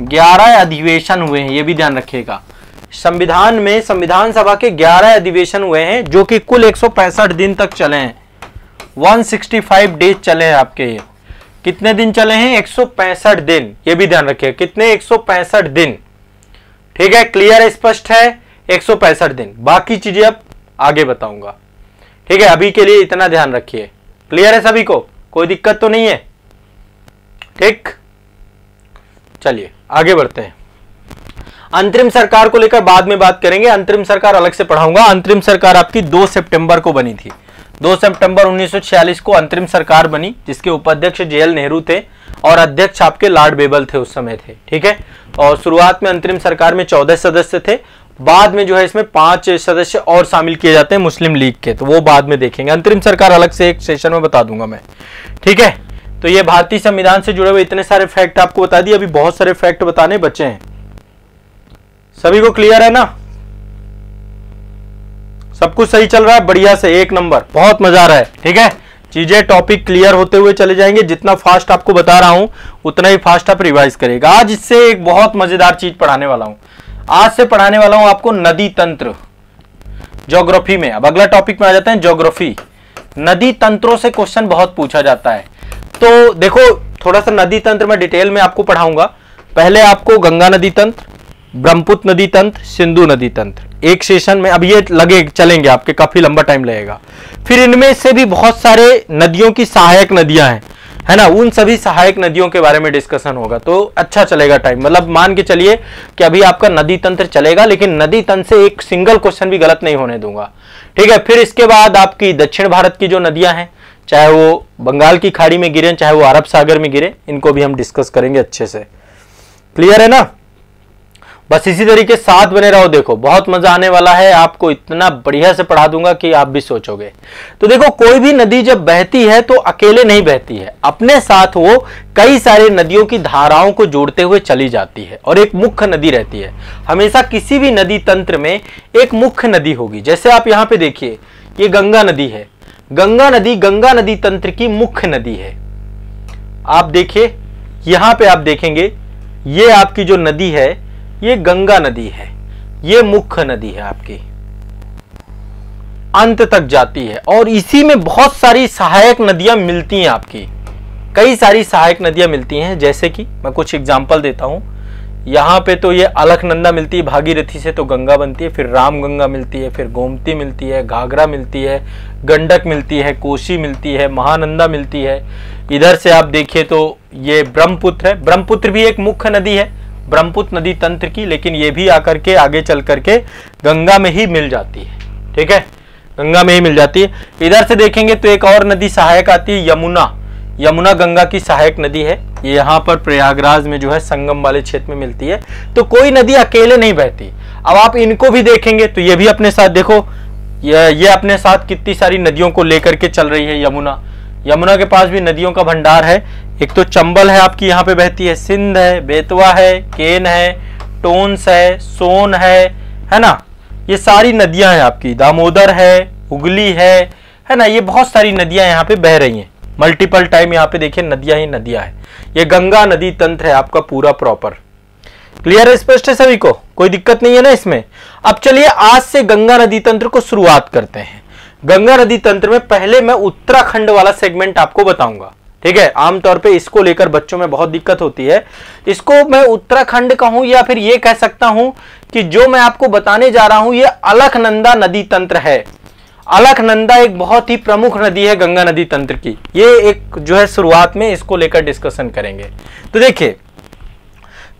11 अधिवेशन हुए हैं, ये भी ध्यान रखिएगा। संविधान में संविधान सभा के 11 अधिवेशन हुए हैं, जो कि कुल 165 दिन तक चले हैं। 165 डेज चले हैं आपके। ये कितने दिन चले हैं? 165 दिन, ये भी ध्यान रखिए। कितने? 165 दिन। ठीक है, क्लियर है, स्पष्ट है? 165 दिन। बाकी चीजें अब आगे बताऊंगा। ठीक है, अभी के लिए इतना ध्यान रखिए। क्लियर है सभी को? कोई दिक्कत तो नहीं है? ठीक, चलिए आगे बढ़ते हैं। अंतरिम सरकार को लेकर बाद में बात करेंगे, अंतरिम सरकार अलग से पढ़ाऊंगा। अंतरिम सरकार आपकी 2 सितंबर को बनी थी। 2 सितंबर 1946 को अंतरिम सरकार बनी, जिसके उपाध्यक्ष जेएल नेहरू थे और अध्यक्ष आपके लॉर्ड बेबल थे उस समय थे। ठीक है, और शुरुआत में अंतरिम सरकार में 14 सदस्य थे, बाद में जो है इसमें 5 सदस्य और शामिल किए जाते हैं मुस्लिम लीग के, तो वो बाद में देखेंगे। अंतरिम सरकार अलग से एक सेशन में बता दूंगा मैं। ठीक है, तो ये भारतीय संविधान से जुड़े हुए इतने सारे फैक्ट आपको बता दिए, अभी बहुत सारे फैक्ट बताने बचे हैं। सभी को क्लियर है ना? सब कुछ सही चल रहा है? बढ़िया से, एक नंबर, बहुत मजा आ रहा है। ठीक है, चीजें टॉपिक क्लियर होते हुए चले जाएंगे। जितना फास्ट आपको बता रहा हूं उतना ही फास्ट आप रिवाइज करेगा। आज इससे एक बहुत मजेदार चीज पढ़ाने वाला हूं। आज से पढ़ाने वाला हूं आपको नदी तंत्र, ज्योग्राफी में। अब अगला टॉपिक में आ जाते हैं, ज्योग्राफी। नदी तंत्रों से क्वेश्चन बहुत पूछा जाता है, तो देखो थोड़ा सा नदी तंत्र में डिटेल में आपको पढ़ाऊंगा। पहले आपको गंगा नदी तंत्र, ब्रह्मपुत्र नदी तंत्र, सिंधु नदी तंत्र, एक सेशन में। अब ये लगे चलेंगे आपके, काफी लंबा टाइम लगेगा। फिर इनमें से भी बहुत सारे नदियों की सहायक नदियां हैं, है ना, उन सभी सहायक नदियों के बारे में डिस्कशन होगा, तो अच्छा चलेगा टाइम। मतलब मान के चलिए कि अभी आपका नदी तंत्र चलेगा, लेकिन नदी तंत्र से एक सिंगल क्वेश्चन भी गलत नहीं होने दूंगा। ठीक है, फिर इसके बाद आपकी दक्षिण भारत की जो नदियां हैं, चाहे वो बंगाल की खाड़ी में गिरे, चाहे वो अरब सागर में गिरे, इनको भी हम डिस्कस करेंगे अच्छे से। क्लियर है ना? बस इसी तरीके साथ बने रहो, देखो बहुत मजा आने वाला है। आपको इतना बढ़िया से पढ़ा दूंगा कि आप भी सोचोगे। तो देखो, कोई भी नदी जब बहती है तो अकेले नहीं बहती है, अपने साथ वो कई सारे नदियों की धाराओं को जोड़ते हुए चली जाती है और एक मुख्य नदी रहती है। हमेशा किसी भी नदी तंत्र में एक मुख्य नदी होगी। जैसे आप यहाँ पे देखिए, ये गंगा नदी है। गंगा नदी तंत्र की मुख्य नदी है। आप देखिए, यहां पे आप देखेंगे, ये आपकी जो नदी है ये गंगा नदी है, ये मुख्य नदी है आपकी, अंत तक जाती है। और इसी में बहुत सारी सहायक नदियां मिलती हैं आपकी, कई सारी सहायक नदियां मिलती हैं। जैसे कि मैं कुछ एग्जांपल देता हूं। यहाँ पे तो ये अलकनंदा मिलती है, भागीरथी से तो गंगा बनती है, फिर रामगंगा मिलती है, फिर गोमती मिलती है, घाघरा मिलती है, गंडक मिलती है, कोसी मिलती है, महानंदा मिलती है। इधर से आप देखिए तो ये ब्रह्मपुत्र है। ब्रह्मपुत्र भी एक मुख्य नदी है ब्रह्मपुत्र नदी तंत्र की, लेकिन ये भी आकर के आगे चल करके गंगा में ही मिल जाती है। ठीक है, गंगा में ही मिल जाती है। इधर से देखेंगे तो एक और नदी सहायक आती है, यमुना। यमुना गंगा की सहायक नदी है। ये यहाँ पर प्रयागराज में जो है संगम वाले क्षेत्र में मिलती है। तो कोई नदी अकेले नहीं बहती। अब आप इनको भी देखेंगे तो ये भी अपने साथ, देखो ये अपने साथ कितनी सारी नदियों को लेकर के चल रही है। यमुना के पास भी नदियों का भंडार है। एक तो चंबल है आपकी, यहाँ पे बहती है, सिंध है, बेतवा है, केन है, टोंस है, सोन है ना, ये सारी नदियां हैं आपकी। दामोदर है, हुगली है ना, ये बहुत सारी नदियां यहाँ पे बह रही हैं। मल्टीपल टाइम यहाँ पे देखिए नदियां ही नदियां हैं। ये गंगा नदी तंत्र है आपका पूरा प्रॉपर। क्लियर है, स्पष्ट है सभी को? कोई दिक्कत नहीं है ना इसमें? अब चलिए आज से गंगा नदी तंत्र को शुरुआत करते हैं। गंगा नदी तंत्र में पहले मैं उत्तराखंड वाला सेगमेंट आपको बताऊंगा। ठीक है, आमतौर पे इसको लेकर बच्चों में बहुत दिक्कत होती है। इसको मैं उत्तराखंड कहूं या फिर ये कह सकता हूं कि जो मैं आपको बताने जा रहा हूं ये अलकनंदा नदी तंत्र है। अलकनंदा एक बहुत ही प्रमुख नदी है गंगा नदी तंत्र की। ये एक जो है शुरुआत में इसको लेकर डिस्कशन करेंगे। तो देखिए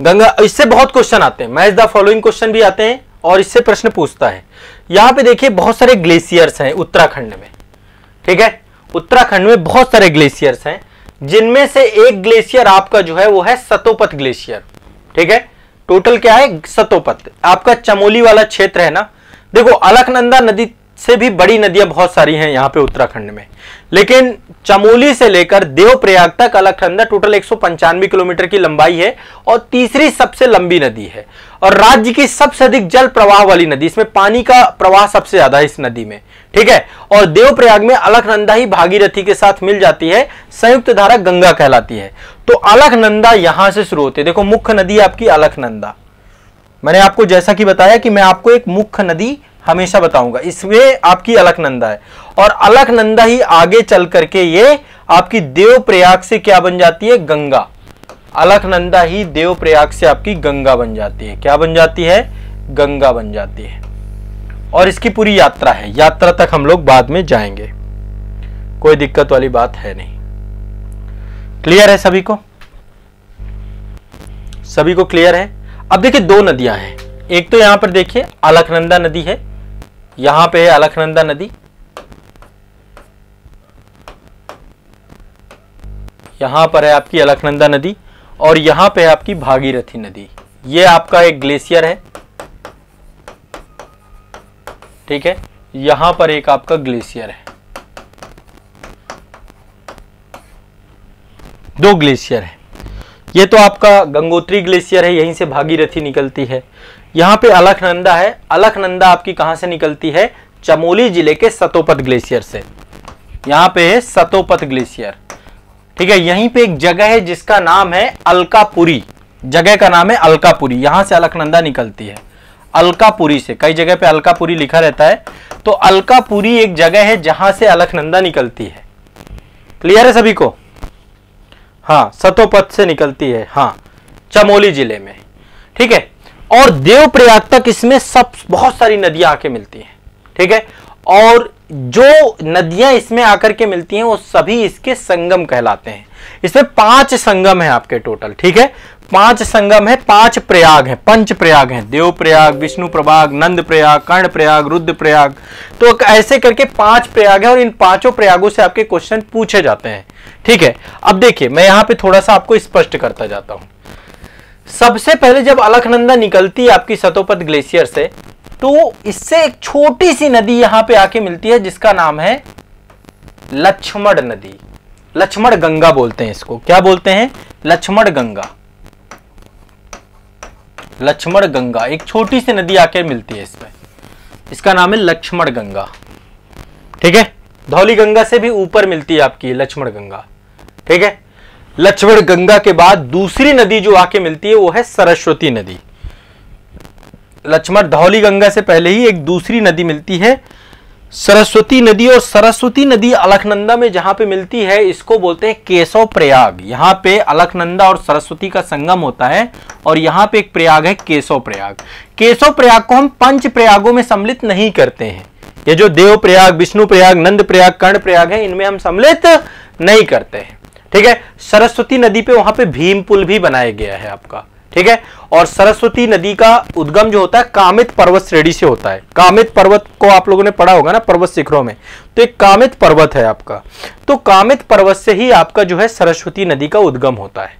गंगा, इससे बहुत क्वेश्चन आते हैं, मैच द फॉलोइंग क्वेश्चन भी आते हैं और इससे प्रश्न पूछता है। यहां पे देखिए बहुत सारे ग्लेशियर्स हैं उत्तराखंड में, ठीक है, उत्तराखंड में बहुत सारे ग्लेशियर्स हैं, जिनमें से एक ग्लेशियर आपका जो है वो है सतोपत ग्लेशियर। ठीक है, टोटल क्या है, सतोपत आपका चमोली वाला क्षेत्र है ना। देखो अलकनंदा नदी से भी बड़ी नदियां बहुत सारी हैं यहाँ पे उत्तराखंड में, लेकिन चमोली से लेकर देवप्रयाग तक अलकनंदा टोटल 195 किलोमीटर की लंबाई है और तीसरी सबसे लंबी नदी है और राज्य की सबसे अधिक जल प्रवाह वाली नदी। इसमें पानी का प्रवाह सबसे ज्यादा है इस नदी में, ठीक है। और देवप्रयाग में अलकनंदा ही भागीरथी के साथ मिल जाती है, संयुक्त धारा गंगा कहलाती है। तो अलकनंदा यहां से शुरू होती है। देखो मुख्य नदी आपकी अलकनंदा, मैंने आपको जैसा कि बताया कि मैं आपको एक मुख्य नदी हमेशा बताऊंगा, इसमें आपकी अलकनंदा है और अलकनंदा ही आगे चल करके ये आपकी देवप्रयाग से क्या बन जाती है, गंगा। अलकनंदा ही देवप्रयाग से आपकी गंगा बन जाती है। क्या बन जाती है, गंगा बन जाती है। और इसकी पूरी यात्रा है, यात्रा तक हम लोग बाद में जाएंगे, कोई दिक्कत वाली बात है नहीं। क्लियर है सभी को, सभी को क्लियर है। अब देखिए दो नदियां हैं, एक तो यहां पर देखिए अलकनंदा नदी है, यहां पे है अलकनंदा नदी, यहां पर है आपकी अलकनंदा नदी और यहां पे है आपकी भागीरथी नदी। ये आपका एक ग्लेशियर है, ठीक है, यहां पर एक आपका ग्लेशियर है, दो ग्लेशियर है। ये तो आपका गंगोत्री ग्लेशियर है, यहीं से भागीरथी निकलती है। यहां पे अलकनंदा है, अलकनंदा आपकी कहां से निकलती है, चमोली जिले के सतोपत ग्लेशियर से। यहां पे है सतोपत ग्लेशियर, ठीक है। यहीं पे एक जगह है जिसका नाम है अलकापुरी, जगह का नाम है अलकापुरी, यहां से अलकनंदा निकलती है। अलकापुरी से, कई जगह पे अलकापुरी लिखा रहता है, तो अलकापुरी एक जगह है जहां से अलकनंदा निकलती है। क्लियर है सभी को, हाँ, सतोपत से निकलती है, हाँ, चमोली जिले में, ठीक है। और देवप्रयाग तक इसमें सब बहुत सारी नदियां आके मिलती हैं, ठीक है। और जो नदियां इसमें आकर के मिलती हैं वो सभी इसके संगम कहलाते हैं। इसमें 5 संगम है आपके टोटल, ठीक है, 5 संगम है, 5 प्रयाग है, पंच प्रयाग है, देवप्रयाग, विष्णु प्रयाग, नंद प्रयाग, कर्ण प्रयाग, रुद्र प्रयाग। तो ऐसे करके 5 प्रयाग है और इन 5 प्रयागों से आपके क्वेश्चन पूछे जाते हैं, ठीक है। अब देखिए मैं यहां पे थोड़ा सा आपको स्पष्ट करता जाता हूं। सबसे पहले जब अलकनंदा निकलती है आपकी सतोपत ग्लेशियर से, तो इससे एक छोटी सी नदी यहां पे आके मिलती है जिसका नाम है लक्ष्मण नदी, लक्ष्मण गंगा बोलते हैं इसको। क्या बोलते हैं, लक्ष्मण गंगा, लक्ष्मण गंगा एक छोटी सी नदी आके मिलती है इसमें, इसका नाम है लक्ष्मण गंगा, ठीक है। धौली गंगा से भी ऊपर मिलती है आपकी लक्ष्मण गंगा, ठीक है। लक्ष्मण गंगा के बाद दूसरी नदी जो आके मिलती है वो है सरस्वती नदी। लक्ष्मण धौली गंगा से पहले ही एक दूसरी नदी मिलती है सरस्वती नदी, और सरस्वती नदी अलकनंदा में जहां पे मिलती है इसको बोलते हैं केशव प्रयाग। यहां पे अलकनंदा और सरस्वती का संगम होता है और यहां पे एक प्रयाग है केशव प्रयाग। केशव प्रयाग को हम पंच प्रयागों में सम्मिलित नहीं करते हैं। ये जो देव प्रयाग, विष्णु प्रयाग, नंद प्रयाग, कर्ण प्रयाग है, इनमें हम सम्मिलित नहीं करते हैं, ठीक है। सरस्वती नदी पे वहां पे भीम पुल भी बनाया गया है आपका, ठीक है। और सरस्वती नदी का उद्गम जो होता है कामित पर्वत श्रेणी से होता है। कामित पर्वत को आप लोगों ने पढ़ा होगा ना पर्वत शिखरों में, तो एक कामित पर्वत है आपका, तो कामित पर्वत से ही आपका जो है सरस्वती नदी का उद्गम होता है,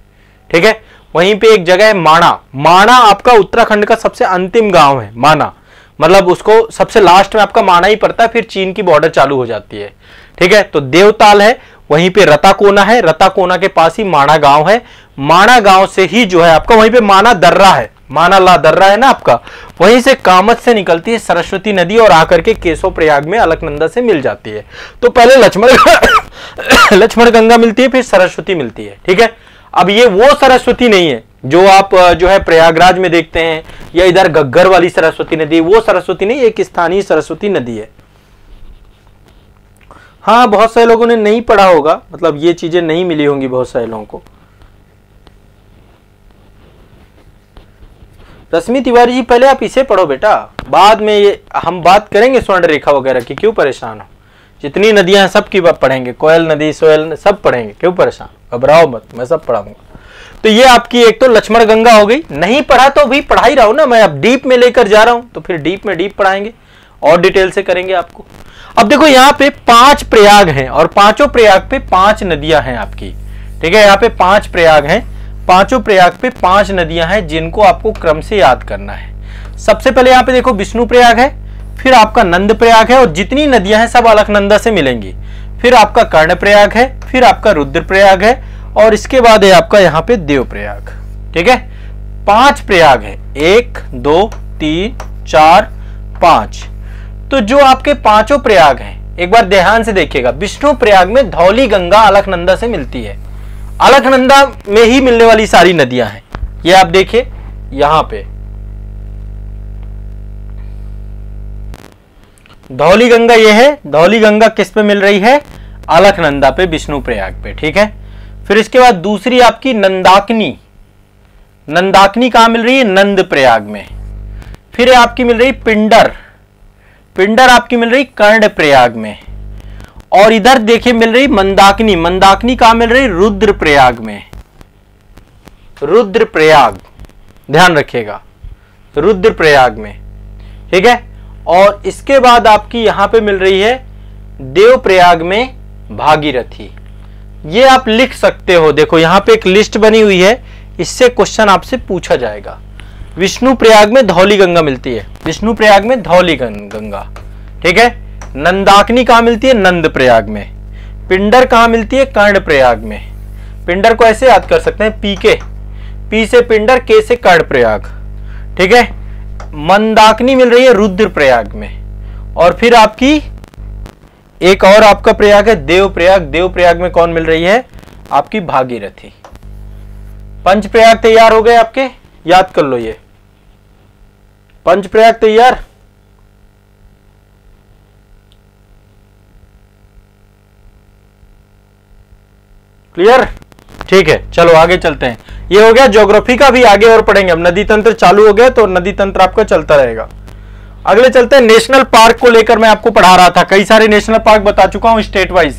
ठीक है। वहीं पे एक जगह है माणा, माणा आपका उत्तराखंड का सबसे अंतिम गांव है। माना मतलब उसको सबसे लास्ट में आपका माणा ही पड़ता है, फिर चीन की बॉर्डर चालू हो जाती है, ठीक है। तो देवताल है, वहीं पे रताकोना है, रताकोना के पास ही माणा गांव है। माणा गांव से ही जो है आपका वहीं पे माना दर्रा है, माना ला दर्रा है ना आपका, वहीं से कामत से निकलती है सरस्वती नदी और आकर के केशव प्रयाग में अलकनंदा से मिल जाती है। तो पहले लक्ष्मण गंगा मिलती है, फिर सरस्वती मिलती है, ठीक है। अब ये वो सरस्वती नहीं है जो आप जो है प्रयागराज में देखते हैं या इधर घग्गर वाली सरस्वती नदी, वो सरस्वती नहीं, एक स्थानीय सरस्वती नदी है। हाँ, बहुत सारे लोगों ने नहीं पढ़ा होगा, मतलब ये चीजें नहीं मिली होंगी बहुत सारे लोगों को। रश्मि तिवारी जी, पहले आप इसे पढ़ो बेटा, बाद में ये हम बात करेंगे स्वर्ण रेखा वगैरह की, क्यों परेशान हो। जितनी नदियां हैं सब की बात पढ़ेंगे, कोयल नदी, सोयल सब पढ़ेंगे, क्यों परेशान, घबराओ मत, मैं सब पढ़ाऊंगा। तो ये आपकी एक तो लक्ष्मण गंगा हो गई, नहीं पढ़ा तो भी पढ़ा ही रहा हूं ना मैं, अब डीप में लेकर जा रहा हूं तो फिर डीप में डीप पढ़ाएंगे और डिटेल से करेंगे आपको। अब देखो यहाँ पे 5 प्रयाग हैं और पांचों प्रयाग पे 5 नदियां हैं आपकी, ठीक है। यहाँ पे 5 प्रयाग हैं, पांचों प्रयाग पे 5 नदियां हैं जिनको आपको क्रम से याद करना है। सबसे पहले यहाँ पे देखो विष्णु प्रयाग है, फिर आपका नंद प्रयाग है और जितनी नदियां हैं सब अलकनंदा से मिलेंगी, फिर आपका कर्ण प्रयाग है, फिर आपका रुद्र प्रयाग है और इसके बाद है आपका यहाँ पे देव प्रयाग, ठीक है। 5 प्रयाग है, 1 2 3 4 5। तो जो आपके पांचों प्रयाग हैं, एक बार ध्यान से देखिएगा, विष्णु प्रयाग में धौली गंगा अलकनंदा से मिलती है, अलकनंदा में ही मिलने वाली सारी नदियां हैं। ये आप देखिए यहां पे धौली गंगा, ये है धौली गंगा, किस पे मिल रही है, अलकनंदा पे, विष्णु प्रयाग पे, ठीक है। फिर इसके बाद दूसरी आपकी नंदाकिनी, नंदाकिनी कहां मिल रही है, नंद प्रयाग में। फिर आपकी मिल रही पिंडर, पिंडर आपकी मिल रही कर्ण प्रयाग में। और इधर देखिए मिल रही मंदाकिनी, मंदाकिनी कहां मिल रही, रुद्र प्रयाग में, रुद्र प्रयाग, ध्यान रखिएगा, रुद्र प्रयाग में, ठीक है। और इसके बाद आपकी यहां पे मिल रही है देव प्रयाग में भागीरथी। ये आप लिख सकते हो, देखो यहां पे एक लिस्ट बनी हुई है, इससे क्वेश्चन आपसे पूछा जाएगा। विष्णु प्रयाग में धौली गंगा मिलती है, विष्णु प्रयाग में धौली गंगा, ठीक है। नंदाकिनी कहां मिलती है, नंद प्रयाग में। पिंडर कहां मिलती है, कर्ण प्रयाग में। पिंडर को ऐसे याद कर सकते हैं, पी के, पी से पिंडर, के से कर्ण प्रयाग, ठीक है। मंदाकिनी मिल रही है रुद्र प्रयाग में। और फिर आपकी एक और आपका प्रयाग है देव प्रयाग, देव प्रयाग में कौन मिल रही है, आपकी भागीरथी। 5 प्रयाग तैयार हो गए आपके, याद कर लो ये 5 प्रयाग तैयार। क्लियर, ठीक है। चलो आगे चलते हैं, ये हो गया ज्योग्राफी का, भी आगे और पढ़ेंगे। अब नदी तंत्र चालू हो गया तो नदी तंत्र आपका चलता रहेगा। अगले चलते हैं, नेशनल पार्क को लेकर मैं आपको पढ़ा रहा था, कई सारे नेशनल पार्क बता चुका हूं, स्टेट वाइज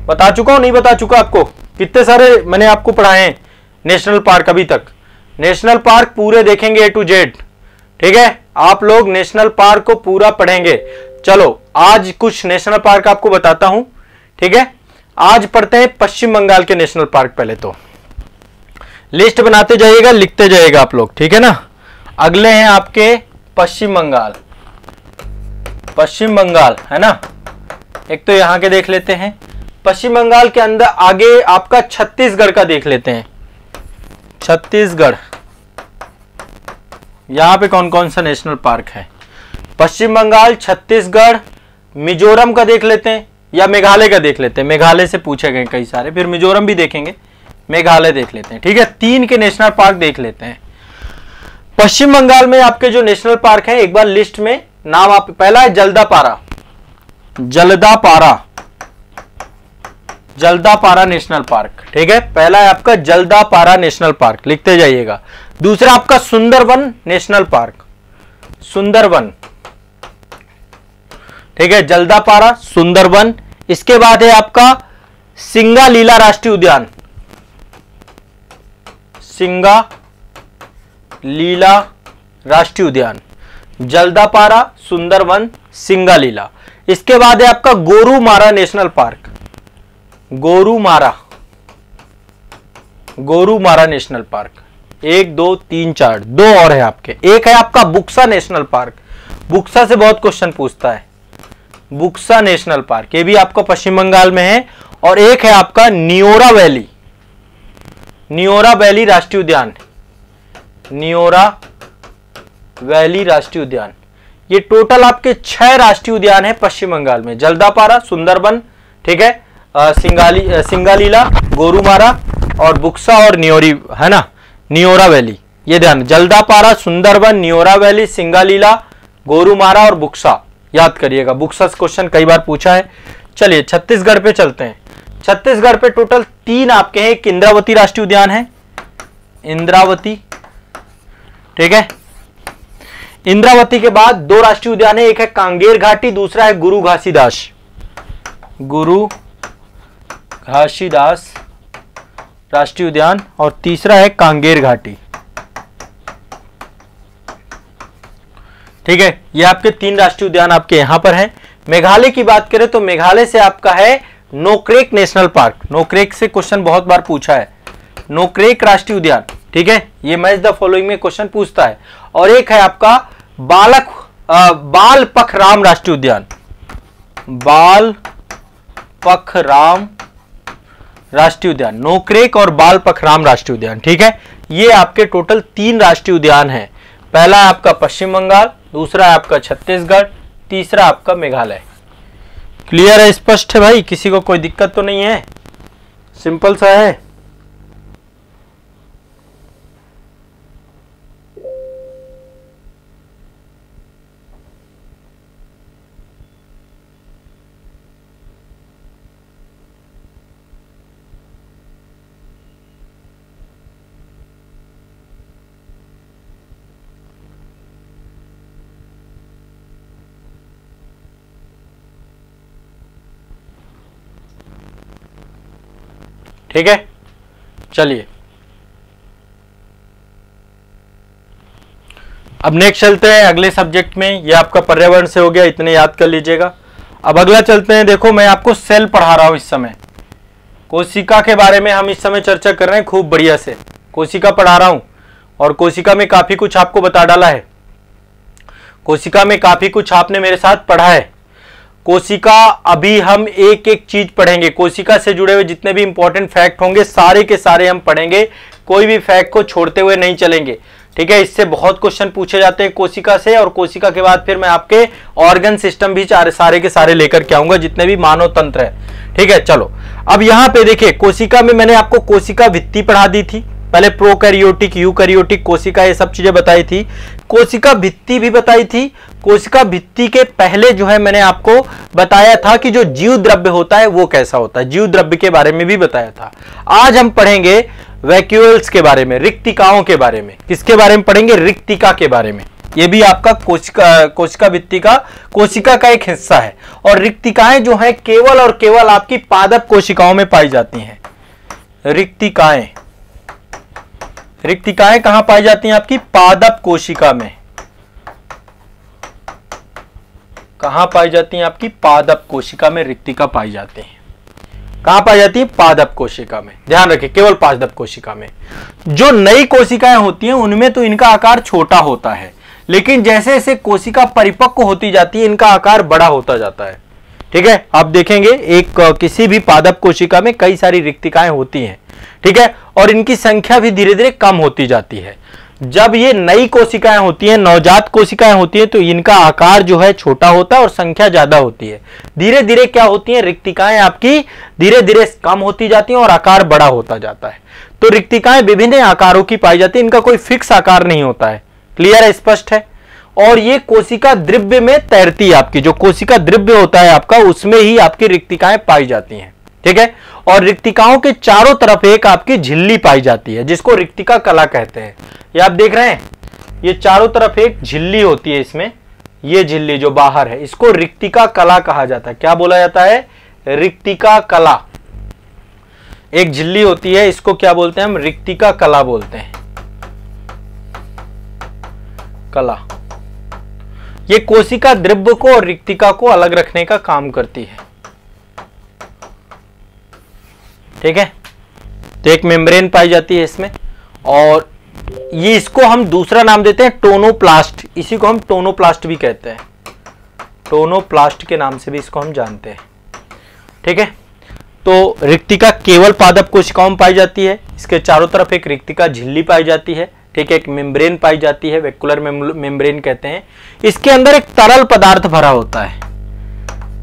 बता चुका हूं, नहीं बता चुका आपको, कितने सारे मैंने आपको पढ़ाए हैं नेशनल पार्क अभी तक। नेशनल पार्क पूरे देखेंगे A to Z, ठीक है। आप लोग नेशनल पार्क को पूरा पढ़ेंगे। चलो आज कुछ नेशनल पार्क आपको बताता हूं, ठीक है। आज पढ़ते हैं पश्चिम बंगाल के नेशनल पार्क। पहले तो लिस्ट बनाते जाइएगा, लिखते जाइएगा आप लोग, ठीक है ना। अगले हैं आपके पश्चिम बंगाल, पश्चिम बंगाल है ना। एक तो यहां के देख लेते हैं, पश्चिम बंगाल के अंदर आगे आपका छत्तीसगढ़ का देख लेते हैं। छत्तीसगढ़, यहां पे कौन कौन सा नेशनल पार्क है, पश्चिम बंगाल, छत्तीसगढ़, मिजोरम का देख लेते हैं या मेघालय का देख लेते हैं। मेघालय से पूछे गए कई सारे, फिर मिजोरम भी देखेंगे, मेघालय देख लेते हैं, ठीक है। 3 के नेशनल पार्क देख लेते हैं। पश्चिम बंगाल में आपके जो नेशनल पार्क है, एक बार लिस्ट में नाम आप, पहला है जल्दापारा, जल्दापारा, जल्दापारा नेशनल पार्क, ठीक है। पहला है आपका जल्दापारा नेशनल पार्क, लिखते जाइएगा। दूसरा आपका सुंदरवन नेशनल पार्क, सुंदरवन, ठीक है, जल्दापारा, सुंदरवन। इसके बाद है आपका सिंगालीला राष्ट्रीय उद्यान, सिंगालीला राष्ट्रीय उद्यान, जल्दापारा, सुंदरवन, सिंगालीला। इसके बाद है आपका Gorumara national park, Gorumara, Gorumara national park. 1 2 3 4, 2 और है आपके। एक है आपका बुक्सा नेशनल पार्क, बुक्सा से बहुत क्वेश्चन पूछता है, बुक्सा नेशनल पार्क, ये भी आपका पश्चिम बंगाल में है। और एक है आपका नियोरा वैली, नियोरा वैली राष्ट्रीय उद्यान, नियोरा वैली राष्ट्रीय उद्यान। ये टोटल आपके 6 राष्ट्रीय उद्यान है पश्चिम बंगाल में, जल्दापारा, सुंदरबन, ठीक है, सिंगालीला, गोरुमारा और बुक्सा और नियोरी, है ना, नियोरा वैली। ये ध्यान, जल्दापारा, सुंदरबन, नियोरा वैली, सिंगालीला, गोरुमारा और बुक्सा, याद करिएगा। बुक्सा क्वेश्चन कई बार पूछा है। चलिए छत्तीसगढ़ पे चलते हैं। छत्तीसगढ़ पे टोटल 3 आपके हैं। एक इंद्रावती राष्ट्रीय उद्यान है, इंद्रावती, ठीक है। इंद्रावती के बाद 2 राष्ट्रीय उद्यान है, एक है कांगेर घाटी, दूसरा है गुरु घासीदास, गुरु घासीदास राष्ट्रीय उद्यान, और तीसरा है कांगेर घाटी, ठीक है। ये आपके 3 राष्ट्रीय उद्यान आपके यहां पर हैं। मेघालय की बात करें तो मेघालय से आपका है नोक्रेक नेशनल पार्क। नोक्रेक से क्वेश्चन बहुत बार पूछा है, नोक्रेक राष्ट्रीय उद्यान, ठीक है। ये मैच द फॉलोइंग में क्वेश्चन पूछता है। और एक है आपका बाल पखराम राष्ट्रीय उद्यान, बाल पखराम राष्ट्रीय उद्यान, नोक्रेक और बाल पखराम राष्ट्रीय उद्यान, ठीक है। ये आपके टोटल 3 राष्ट्रीय उद्यान हैं। पहला है आपका पश्चिम बंगाल, दूसरा है आपका छत्तीसगढ़, तीसरा आपका मेघालय। क्लियर है, स्पष्ट है भाई, किसी को कोई दिक्कत तो नहीं है, सिंपल सा है। ठीक है, चलिए अब नेक्स्ट चलते हैं अगले सब्जेक्ट में। ये आपका पर्यावरण से हो गया, इतने याद कर लीजिएगा। अब अगला चलते हैं। देखो मैं आपको सेल पढ़ा रहा हूं इस समय, कोशिका के बारे में हम इस समय चर्चा कर रहे हैं खूब बढ़िया से। कोशिका पढ़ा रहा हूं और कोशिका में काफी कुछ आपको बता डाला है, कोशिका में काफी कुछ आपने मेरे साथ पढ़ा है। कोशिका अभी हम एक एक चीज पढ़ेंगे, कोशिका से जुड़े हुए जितने भी इंपॉर्टेंट फैक्ट होंगे सारे के सारे हम पढ़ेंगे, कोई भी फैक्ट को छोड़ते हुए नहीं चलेंगे, ठीक है। इससे बहुत क्वेश्चन पूछे जाते हैं कोशिका से, और कोशिका के बाद फिर मैं आपके ऑर्गन सिस्टम भी सारे के सारे लेकर के आऊंगा, जितने भी मानव तंत्र है, ठीक है। चलो अब यहां पे देखिए, कोशिका में मैंने आपको कोशिका भित्ति पढ़ा दी थी, पहले प्रोकैरियोटिक, यूकैरियोटिक कोशिका, ये सब चीजें बताई थी। कोशिका भित्ति भी बताई थी। कोशिका भित्ति के पहले जो है मैंने आपको बताया था कि जो जीव द्रव्य होता है वो कैसा होता है, जीव द्रव्य के बारे में भी बताया था। आज हम पढ़ेंगे वैक्यूल्स के बारे में, रिक्तिकाओं के बारे में। किसके बारे में पढ़ेंगे? रिक्तिका के बारे में। ये भी आपका कोशिका भित्ति का, कोशिका का एक हिस्सा है। और रिक्तिकाएं जो है केवल और केवल आपकी पादप कोशिकाओं में पाई जाती हैं। रिक्तिकाएं, रिक्तिकाएं कहां पाई जाती हैं? आपकी पादप कोशिका में। कहां पाई जाती हैं? आपकी पादप कोशिका में रिक्तिका पाई जाती है। कहां पाई जाती है? पादप कोशिका में। ध्यान रखिए, केवल पादप कोशिका में। जो नई कोशिकाएं होती हैं उनमें तो इनका आकार छोटा होता है, लेकिन जैसे जैसे कोशिका परिपक्व होती जाती है इनका आकार बड़ा होता जाता है, ठीक है। आप देखेंगे एक किसी भी पादप कोशिका में कई सारी रिक्तिकाएं होती हैं, ठीक है, और इनकी संख्या भी धीरे धीरे कम होती जाती है। जब ये नई कोशिकाएं होती हैं, नवजात कोशिकाएं होती हैं, तो इनका आकार जो है छोटा होता है और संख्या ज्यादा होती है। धीरे धीरे क्या होती हैं? रिक्तिकाएं आपकी धीरे धीरे कम होती जाती हैं और आकार बड़ा होता जाता है। तो रिक्तिकाएं विभिन्न आकारों की पाई जाती है, इनका कोई फिक्स आकार नहीं होता है। क्लियर है? स्पष्ट है? और ये कोशिका द्रव्य में तैरती है। आपकी जो कोशिका द्रव्य होता है आपका, उसमें ही आपकी रिक्तिकाएं पाई जाती हैं, ठीक है। और रिक्तिकाओं के चारों तरफ एक आपकी झिल्ली पाई जाती है, जिसको रिक्तिका कला कहते हैं। ये आप देख रहे हैं, ये चारों तरफ एक झिल्ली होती है इसमें, ये झिल्ली जो बाहर है इसको रिक्तिका कला कहा जाता है। क्या बोला जाता है? रिक्तिका कला। एक झिल्ली होती है, इसको क्या बोलते हैं हम? रिक्तिका कला बोलते हैं। कला ये कोशिका द्रव्य को और रिक्तिका को अलग रखने का काम करती है, ठीक है। तो एक मेम्ब्रेन पाई जाती है इसमें, और ये इसको हम दूसरा नाम देते हैं टोनोप्लास्ट। इसी को हम टोनोप्लास्ट भी कहते हैं, टोनोप्लास्ट के नाम से भी इसको हम जानते हैं, ठीक है। तो रिक्तिका केवल पादप कोशिकाओं में पाई जाती है। इसके चारों तरफ एक रिक्तिका झिल्ली पाई जाती है, ठीक है। एक मेम्ब्रेन पाई जाती है, वैक्यूलर मेम्ब्रेन कहते हैं। इसके अंदर एक तरल पदार्थ भरा होता है,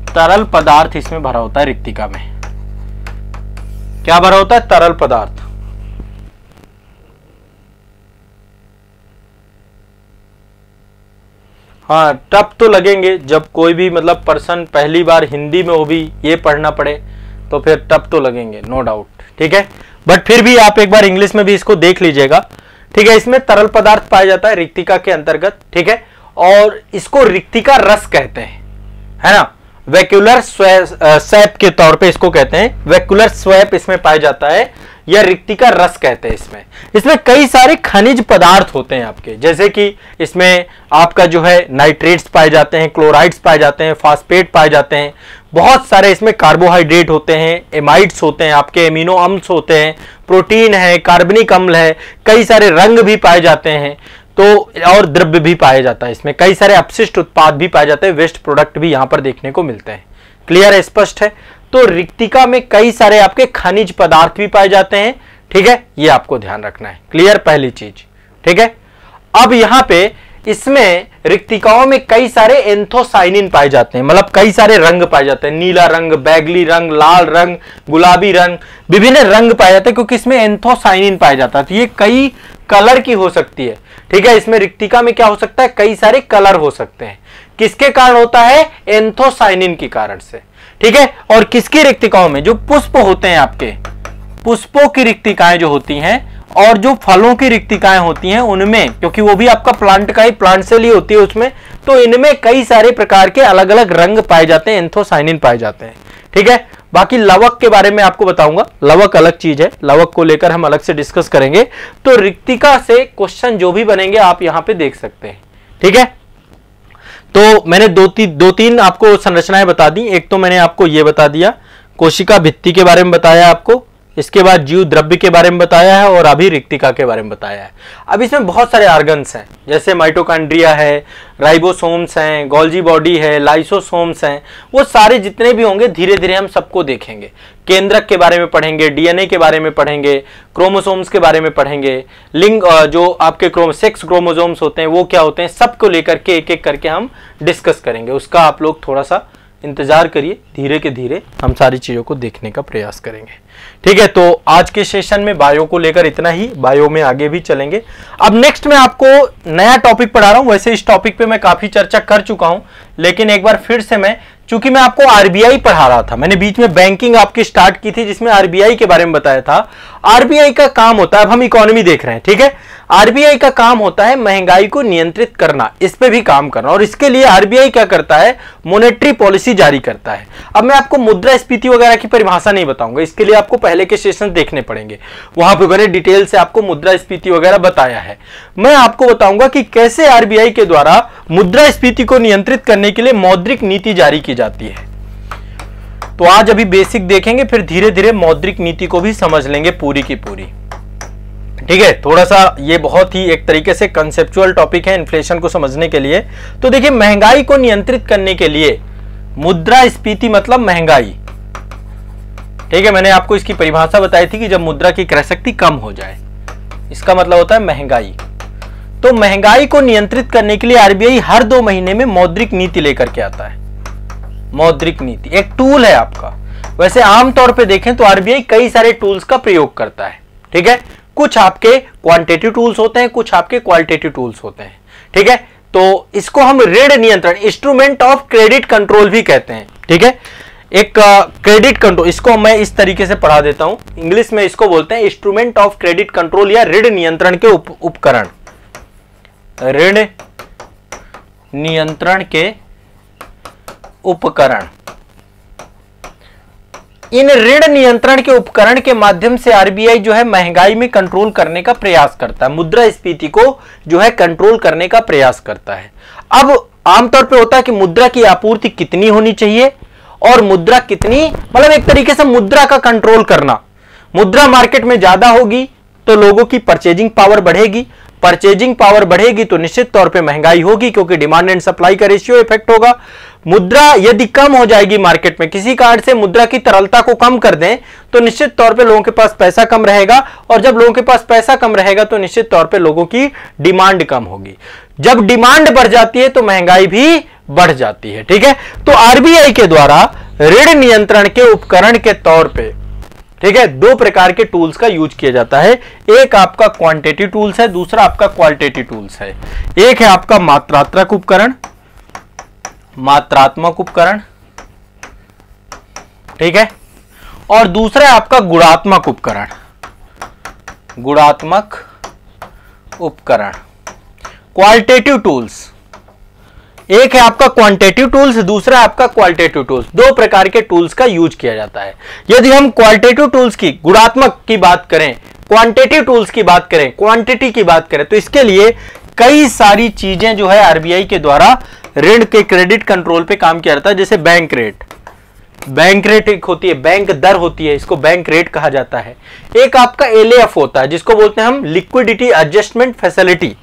तरल पदार्थ इसमें भरा होता है। रिक्तिका में क्या भरा होता है? तरल पदार्थ। हाँ टफ तो लगेंगे, जब कोई भी मतलब पर्सन पहली बार हिंदी में वो भी ये पढ़ना पड़े तो फिर टफ तो लगेंगे, नो डाउट, ठीक है। बट फिर भी आप एक बार इंग्लिश में भी इसको देख लीजिएगा, ठीक है। इसमें तरल पदार्थ पाया जाता है रिक्तिका के अंतर्गत, ठीक है, और इसको रिक्तिका रस कहते हैं, है ना। वैक्यूलर स्वैप के तौर पे इसको कहते हैं, वैक्यूलर स्वैप इसमें पाया जाता है, या रिक्तिका रस कहते हैं। इसमें कई सारे खनिज पदार्थ होते हैं आपके, जैसे कि इसमें आपका जो है नाइट्रेट्स पाए जाते हैं, क्लोराइड्स पाए जाते हैं, फास्फेट पाए जाते हैं, बहुत सारे इसमें कार्बोहाइड्रेट होते हैं, एमाइड्स होते हैं, आपके एमिनो अम्ल होते हैं, प्रोटीन है, कार्बनिक अम्ल है, कई सारे रंग भी पाए जाते हैं, तो और द्रव्य भी पाया जाता है। इसमें कई सारे अपशिष्ट उत्पाद भी पाए जाते हैं, वेस्ट प्रोडक्ट भी यहां पर देखने को मिलते हैं। क्लियर है, स्पष्ट है। तो रिक्तिका में कई सारे आपके खनिज पदार्थ भी पाए जाते हैं, ठीक है, ये आपको ध्यान रखना है। क्लियर, पहली चीज, ठीक है। अब यहां पे इसमें रिक्तिकाओं में कई सारे एंथोसाइनिन पाए जाते हैं, मतलब कई सारे रंग पाए जाते हैं, नीला रंग, बैगली रंग, लाल रंग, गुलाबी रंग, विभिन्न रंग पाए जाते हैं, क्योंकि इसमें एंथोसाइनिन पाया जाता है। तो ये कई कलर की हो सकती है, ठीक है। इसमें रिक्तिका में क्या हो सकता है, कई सारे कलर हो सकते हैं। किसके कारण होता है, एंथोसाइनिन के कारण से, ठीक है। और किसकी रिक्तिकाओं में, जो पुष्प होते हैं आपके, पुष्पों की रिक्तिकाएं जो होती हैं, और जो फलों की रिक्तिकाएं होती हैं उनमें, क्योंकि वो भी आपका प्लांट का ही, प्लांट से ली होती है उसमें, तो इनमें कई सारे प्रकार के अलग अलग रंग पाए जाते हैं, एंथोसाइनिन पाए जाते हैं, ठीक है। बाकी लवक के बारे में आपको बताऊंगा, लवक अलग चीज है, लवक को लेकर हम अलग से डिस्कस करेंगे। तो रिक्तिका से क्वेश्चन जो भी बनेंगे आप यहां पे देख सकते हैं, ठीक है। तो मैंने दो तीन आपको संरचनाएं बता दी। एक तो मैंने आपको ये बता दिया, कोशिका भित्ति के बारे में बताया आपको, इसके बाद जीव द्रव्य के बारे में बताया है, और अभी रिक्तिका के बारे में बताया है। अब इसमें बहुत सारे ऑर्गन्स हैं, जैसे माइटोकॉन्ड्रिया है, राइबोसोम्स हैं, गोल्जी बॉडी है, लाइसोसोम्स हैं, वो सारे जितने भी होंगे धीरे धीरे हम सबको देखेंगे। केंद्रक के बारे में पढ़ेंगे, डीएनए के बारे में पढ़ेंगे, क्रोमोसोम्स के बारे में पढ़ेंगे, लिंग जो आपके सेक्स क्रोमोसोम्स होते हैं वो क्या होते हैं, सबको लेकर के एक एक करके हम डिस्कस करेंगे। उसका आप लोग थोड़ा सा इंतजार करिए, धीरे के धीरे हम सारी चीजों को देखने का प्रयास करेंगे, ठीक है। तो आज के सेशन में बायो को लेकर इतना ही, बायो में आगे भी चलेंगे। अब नेक्स्ट मैं आपको नया टॉपिक पढ़ा रहा हूं, वैसे इस टॉपिक पे मैं काफी चर्चा कर चुका हूं, लेकिन एक बार फिर से मैं, चूंकि मैं आपको आरबीआई पढ़ा रहा था, मैंने बीच में बैंकिंग आपकी स्टार्ट की थी जिसमें आरबीआई के बारे में बताया था। आरबीआई का काम होता है, अब हम इकोनॉमी देख रहे हैं, ठीक है। आरबीआई का काम होता है महंगाई को नियंत्रित करना, इस पे भी काम करना, और इसके लिए आरबीआई क्या करता है, मॉनेटरी पॉलिसी जारी करता है। अब मैं आपको मुद्रास्फीति वगैरह की परिभाषा नहीं बताऊंगा, इसके लिए आपको पहले के सेशन देखने पड़ेंगे, वहां पे मैंने डिटेल से आपको मुद्रास्फीति वगैरह बताया है। मैं आपको बताऊंगा कि कैसे आरबीआई के द्वारा मुद्रास्फीति को नियंत्रित करने के लिए मौद्रिक नीति जारी की जाती है। तो आज अभी बेसिक देखेंगे, फिर धीरे धीरे मौद्रिक नीति को भी समझ लेंगे पूरी की पूरी, ठीक है। थोड़ा सा ये बहुत ही एक तरीके से कंसेप्चुअल टॉपिक है इन्फ्लेशन को समझने के लिए। तो देखिए, महंगाई को नियंत्रित करने के लिए मुद्रास्फीति मतलब महंगाई, ठीक है। मैंने आपको इसकी परिभाषा बताई थी कि जब मुद्रा की क्रय शक्ति कम हो जाए, इसका मतलब होता है महंगाई। तो महंगाई को नियंत्रित करने के लिए आरबीआई हर 2 महीने में मौद्रिक नीति लेकर के आता है। मौद्रिक नीति एक टूल है आपका। वैसे आमतौर पे देखें तो आरबीआई कई सारे टूल्स का प्रयोग करता है, ठीक है। कुछ आपके क्वांटिटेटिव टूल्स होते हैं, कुछ आपके क्वालिटेटिव टूल्स होते हैं, ठीक है। तो इसको हम ऋण नियंत्रण, इंस्ट्रूमेंट ऑफ क्रेडिट कंट्रोल भी कहते हैं, ठीक है। एक क्रेडिट कंट्रोल, इसको मैं इस तरीके से पढ़ा देता हूं, इंग्लिश में इसको बोलते हैं इंस्ट्रूमेंट ऑफ क्रेडिट कंट्रोल या ऋण नियंत्रण के उपकरण। ऋण नियंत्रण के उपकरण। इन ऋण नियंत्रण के उपकरण के माध्यम से आरबीआई जो है महंगाई में कंट्रोल करने का प्रयास करता है, मुद्रास्फीति को जो है कंट्रोल करने का प्रयास करता है। अब आमतौर पे होता है कि मुद्रा की आपूर्ति कितनी होनी चाहिए और मुद्रा कितनी, मतलब एक तरीके से मुद्रा का कंट्रोल करना। मुद्रा मार्केट में ज्यादा होगी तो लोगों की परचेजिंग पावर बढ़ेगी, परचेजिंग पावर बढ़ेगी तो निश्चित तौर पे महंगाई होगी, क्योंकि डिमांड एंड सप्लाई का रेशियो इफेक्ट होगा। मुद्रा यदि कम हो जाएगी मार्केट में, किसी कारण से मुद्रा की तरलता को कम कर दें तो निश्चित तौर पे लोगों के पास पैसा कम रहेगा, और जब लोगों के पास पैसा कम रहेगा तो निश्चित तौर पे लोगों की डिमांड कम होगी। जब डिमांड बढ़ जाती है तो महंगाई भी बढ़ जाती है, ठीक है। तो आरबीआई के द्वारा ऋण नियंत्रण के उपकरण के तौर पे, ठीक है, 2 प्रकार के टूल्स का यूज किया जाता है। एक आपका क्वांटिटेटिव टूल्स है, दूसरा आपका क्वालिटेटिव टूल्स है। एक है आपका मात्रात्मक उपकरण, मात्रात्मक उपकरण, ठीक है, और दूसरा है आपका गुणात्मक उपकरण, गुणात्मक उपकरण, क्वालिटेटिव टूल्स। एक है आपका क्वांटिटेटिव टूल्स, दूसरा है आपका क्वालिटेटिव टूल्स। दो प्रकार के टूल्स का यूज किया जाता है। यदि हम क्वालिटेटिव टूल्स की, गुणात्मक की बात करें, क्वांटिटेटिव टूल्स की बात करें, क्वांटिटी की बात करें, तो इसके लिए कई सारी चीजें जो है आरबीआई के द्वारा ऋण के क्रेडिट कंट्रोल पे काम किया जाता है। जैसे बैंक रेट, बैंक रेट एक होती है, बैंक दर होती है, इसको बैंक रेट कहा जाता है। एक आपका एलएएफ होता है जिसको बोलते हैं हम लिक्विडिटी एडजस्टमेंट फैसिलिटी,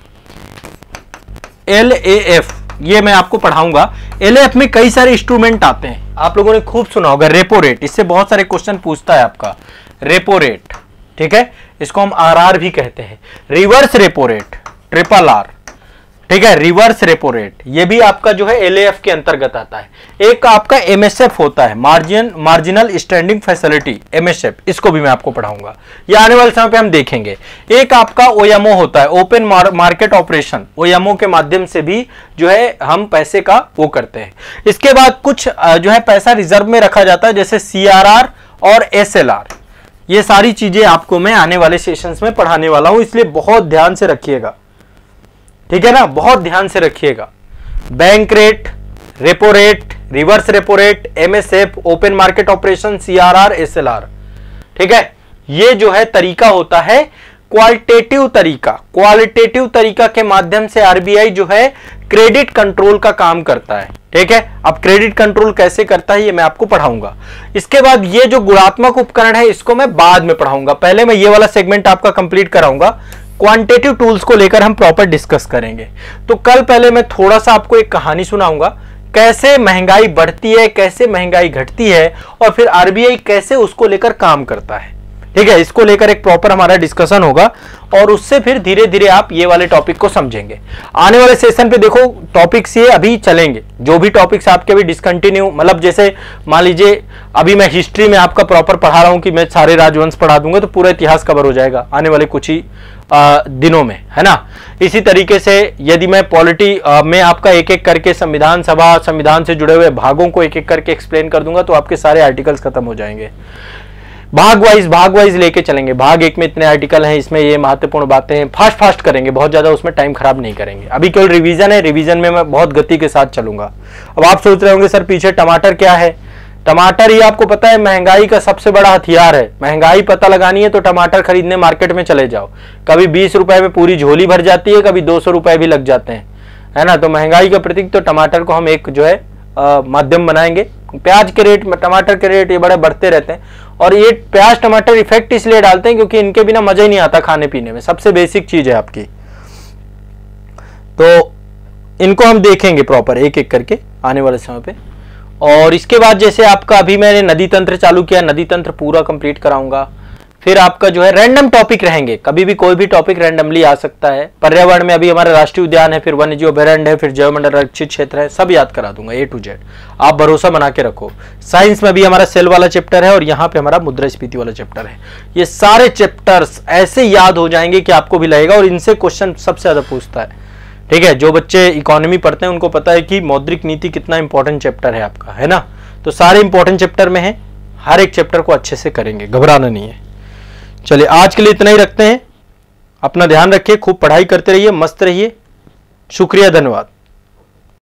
एलएएफ, ये मैं आपको पढ़ाऊंगा। एलएएफ में कई सारे इंस्ट्रूमेंट आते हैं, आप लोगों ने खूब सुना होगा। रेपो रेट, इससे बहुत सारे क्वेश्चन पूछता है आपका, रेपो रेट, ठीक है, इसको हम आरआर भी कहते हैं। Reverse repo rate, triple R, ठीक है, रिवर्स रेपो रेट, ये भी आपका जो है एलएएफ के अंतर्गत आता है। एक आपका एमएसएफ होता है, मार्जिनल स्टैंडिंग फैसिलिटी, एमएसएफ, इसको भी मैं आपको पढ़ाऊंगा, ये आने वाले समय पे हम देखेंगे। एक आपका ओएमओ होता है, ओपन मार्केट ऑपरेशन, ओएमओ के माध्यम से भी जो है हम पैसे का वो करते हैं। इसके बाद कुछ जो है पैसा रिजर्व में रखा जाता है, जैसे सीआरआर और एसएलआर। ये सारी चीजें आपको मैं आने वाले सेशंस में पढ़ाने वाला हूं, इसलिए बहुत ध्यान से रखिएगा, ठीक है ना, बहुत ध्यान से रखिएगा। Bank rate, repo rate, reverse repo rate, MSF, open market operation, CRR, SLR, ठीक है, ये जो है तरीका होता है क्वालिटेटिव तरीका। क्वालिटेटिव तरीका के माध्यम से आरबीआई जो है क्रेडिट कंट्रोल का काम करता है, ठीक है। अब क्रेडिट कंट्रोल कैसे करता है ये मैं आपको पढ़ाऊंगा। इसके बाद ये जो गुणात्मक उपकरण है इसको मैं बाद में पढ़ाऊंगा, पहले मैं ये वाला सेगमेंट आपका कंप्लीट कराऊंगा। क्वांटिटेटिव टूल्स को लेकर हम प्रॉपर डिस्कस करेंगे। तो कल पहले मैं थोड़ा सा आपको एक कहानी सुनाऊंगा, कैसे महंगाई बढ़ती है, कैसे महंगाई घटती है, और फिर आरबीआई कैसे उसको लेकर काम करता है, ठीक है। इसको लेकर एक प्रॉपर हमारा डिस्कशन होगा और उससे फिर धीरे धीरे आप ये वाले टॉपिक को समझेंगे। आने वाले सेशन पे देखो टॉपिक्स ये अभी चलेंगे, जो भी टॉपिक्स आपके अभी डिसकंटिन्यू, मतलब जैसे मान लीजिए अभी मैं हिस्ट्री में आपका प्रॉपर पढ़ा रहा हूं कि मैं सारे राजवंश पढ़ा दूंगा तो पूरा इतिहास कवर हो जाएगा आने वाले कुछ ही दिनों में, है ना। इसी तरीके से यदि मैं पॉलिटी में आपका एक एक करके संविधान सभा, संविधान से जुड़े हुए भागों को एक एक करके एक्सप्लेन कर दूंगा तो आपके सारे आर्टिकल्स खत्म हो जाएंगे। भाग वाइज लेके चलेंगे। भाग एक में इतने आर्टिकल हैं, इसमें ये महत्वपूर्ण बातें हैं, फास्ट करेंगे, बहुत ज्यादा उसमें टाइम खराब नहीं करेंगे। अभी केवल रिवीजन है, रिवीजन में मैं बहुत गति के साथ चलूंगा। अब आप सोच रहे होंगे सर पीछे टमाटर क्या है। टमाटर ही आपको पता है महंगाई का सबसे बड़ा हथियार है। महंगाई पता लगानी है तो टमाटर खरीदने मार्केट में चले जाओ, कभी 20 रुपए में पूरी झोली भर जाती है, कभी 200 रुपए भी लग जाते हैं, है ना। तो महंगाई का प्रतीक तो टमाटर को हम एक जो है माध्यम बनाएंगे। प्याज के रेट, टमाटर के रेट ये बड़े बढ़ते रहते हैं, और ये प्याज टमाटर इफेक्ट इसलिए डालते हैं क्योंकि इनके बिना मजा ही नहीं आता खाने पीने में, सबसे बेसिक चीज है आपकी। तो इनको हम देखेंगे प्रॉपर एक एक करके आने वाले समय पे। और इसके बाद जैसे आपका अभी मैंने नदी तंत्र चालू किया, नदी तंत्र पूरा कंप्लीट कराऊंगा। फिर आपका जो है रैंडम टॉपिक रहेंगे, कभी भी कोई भी टॉपिक रैंडमली आ सकता है। पर्यावरण में अभी हमारा राष्ट्रीय उद्यान है, फिर वन्यजीव अभयारण्य है, फिर जैवमंडल आरक्षित क्षेत्र है, सब याद करा दूंगा A to Z, आप भरोसा बना के रखो। साइंस में भी हमारा सेल वाला चैप्टर है और यहाँ पे हमारा मुद्रास्फीति वाला चैप्टर है। ये सारे चैप्टर्स ऐसे याद हो जाएंगे कि आपको भी लगेगा, और इनसे क्वेश्चन सबसे ज्यादा पूछता है, ठीक है। जो बच्चे इकोनॉमी पढ़ते हैं उनको पता है कि मौद्रिक नीति कितना इंपॉर्टेंट चैप्टर है आपका, है ना। तो सारे इंपॉर्टेंट चैप्टर में है, हर एक चैप्टर को अच्छे से करेंगे, घबराना नहीं है। चलिए आज के लिए इतना ही रखते हैं। अपना ध्यान रखिए, खूब पढ़ाई करते रहिए, मस्त रहिए। शुक्रिया, धन्यवाद।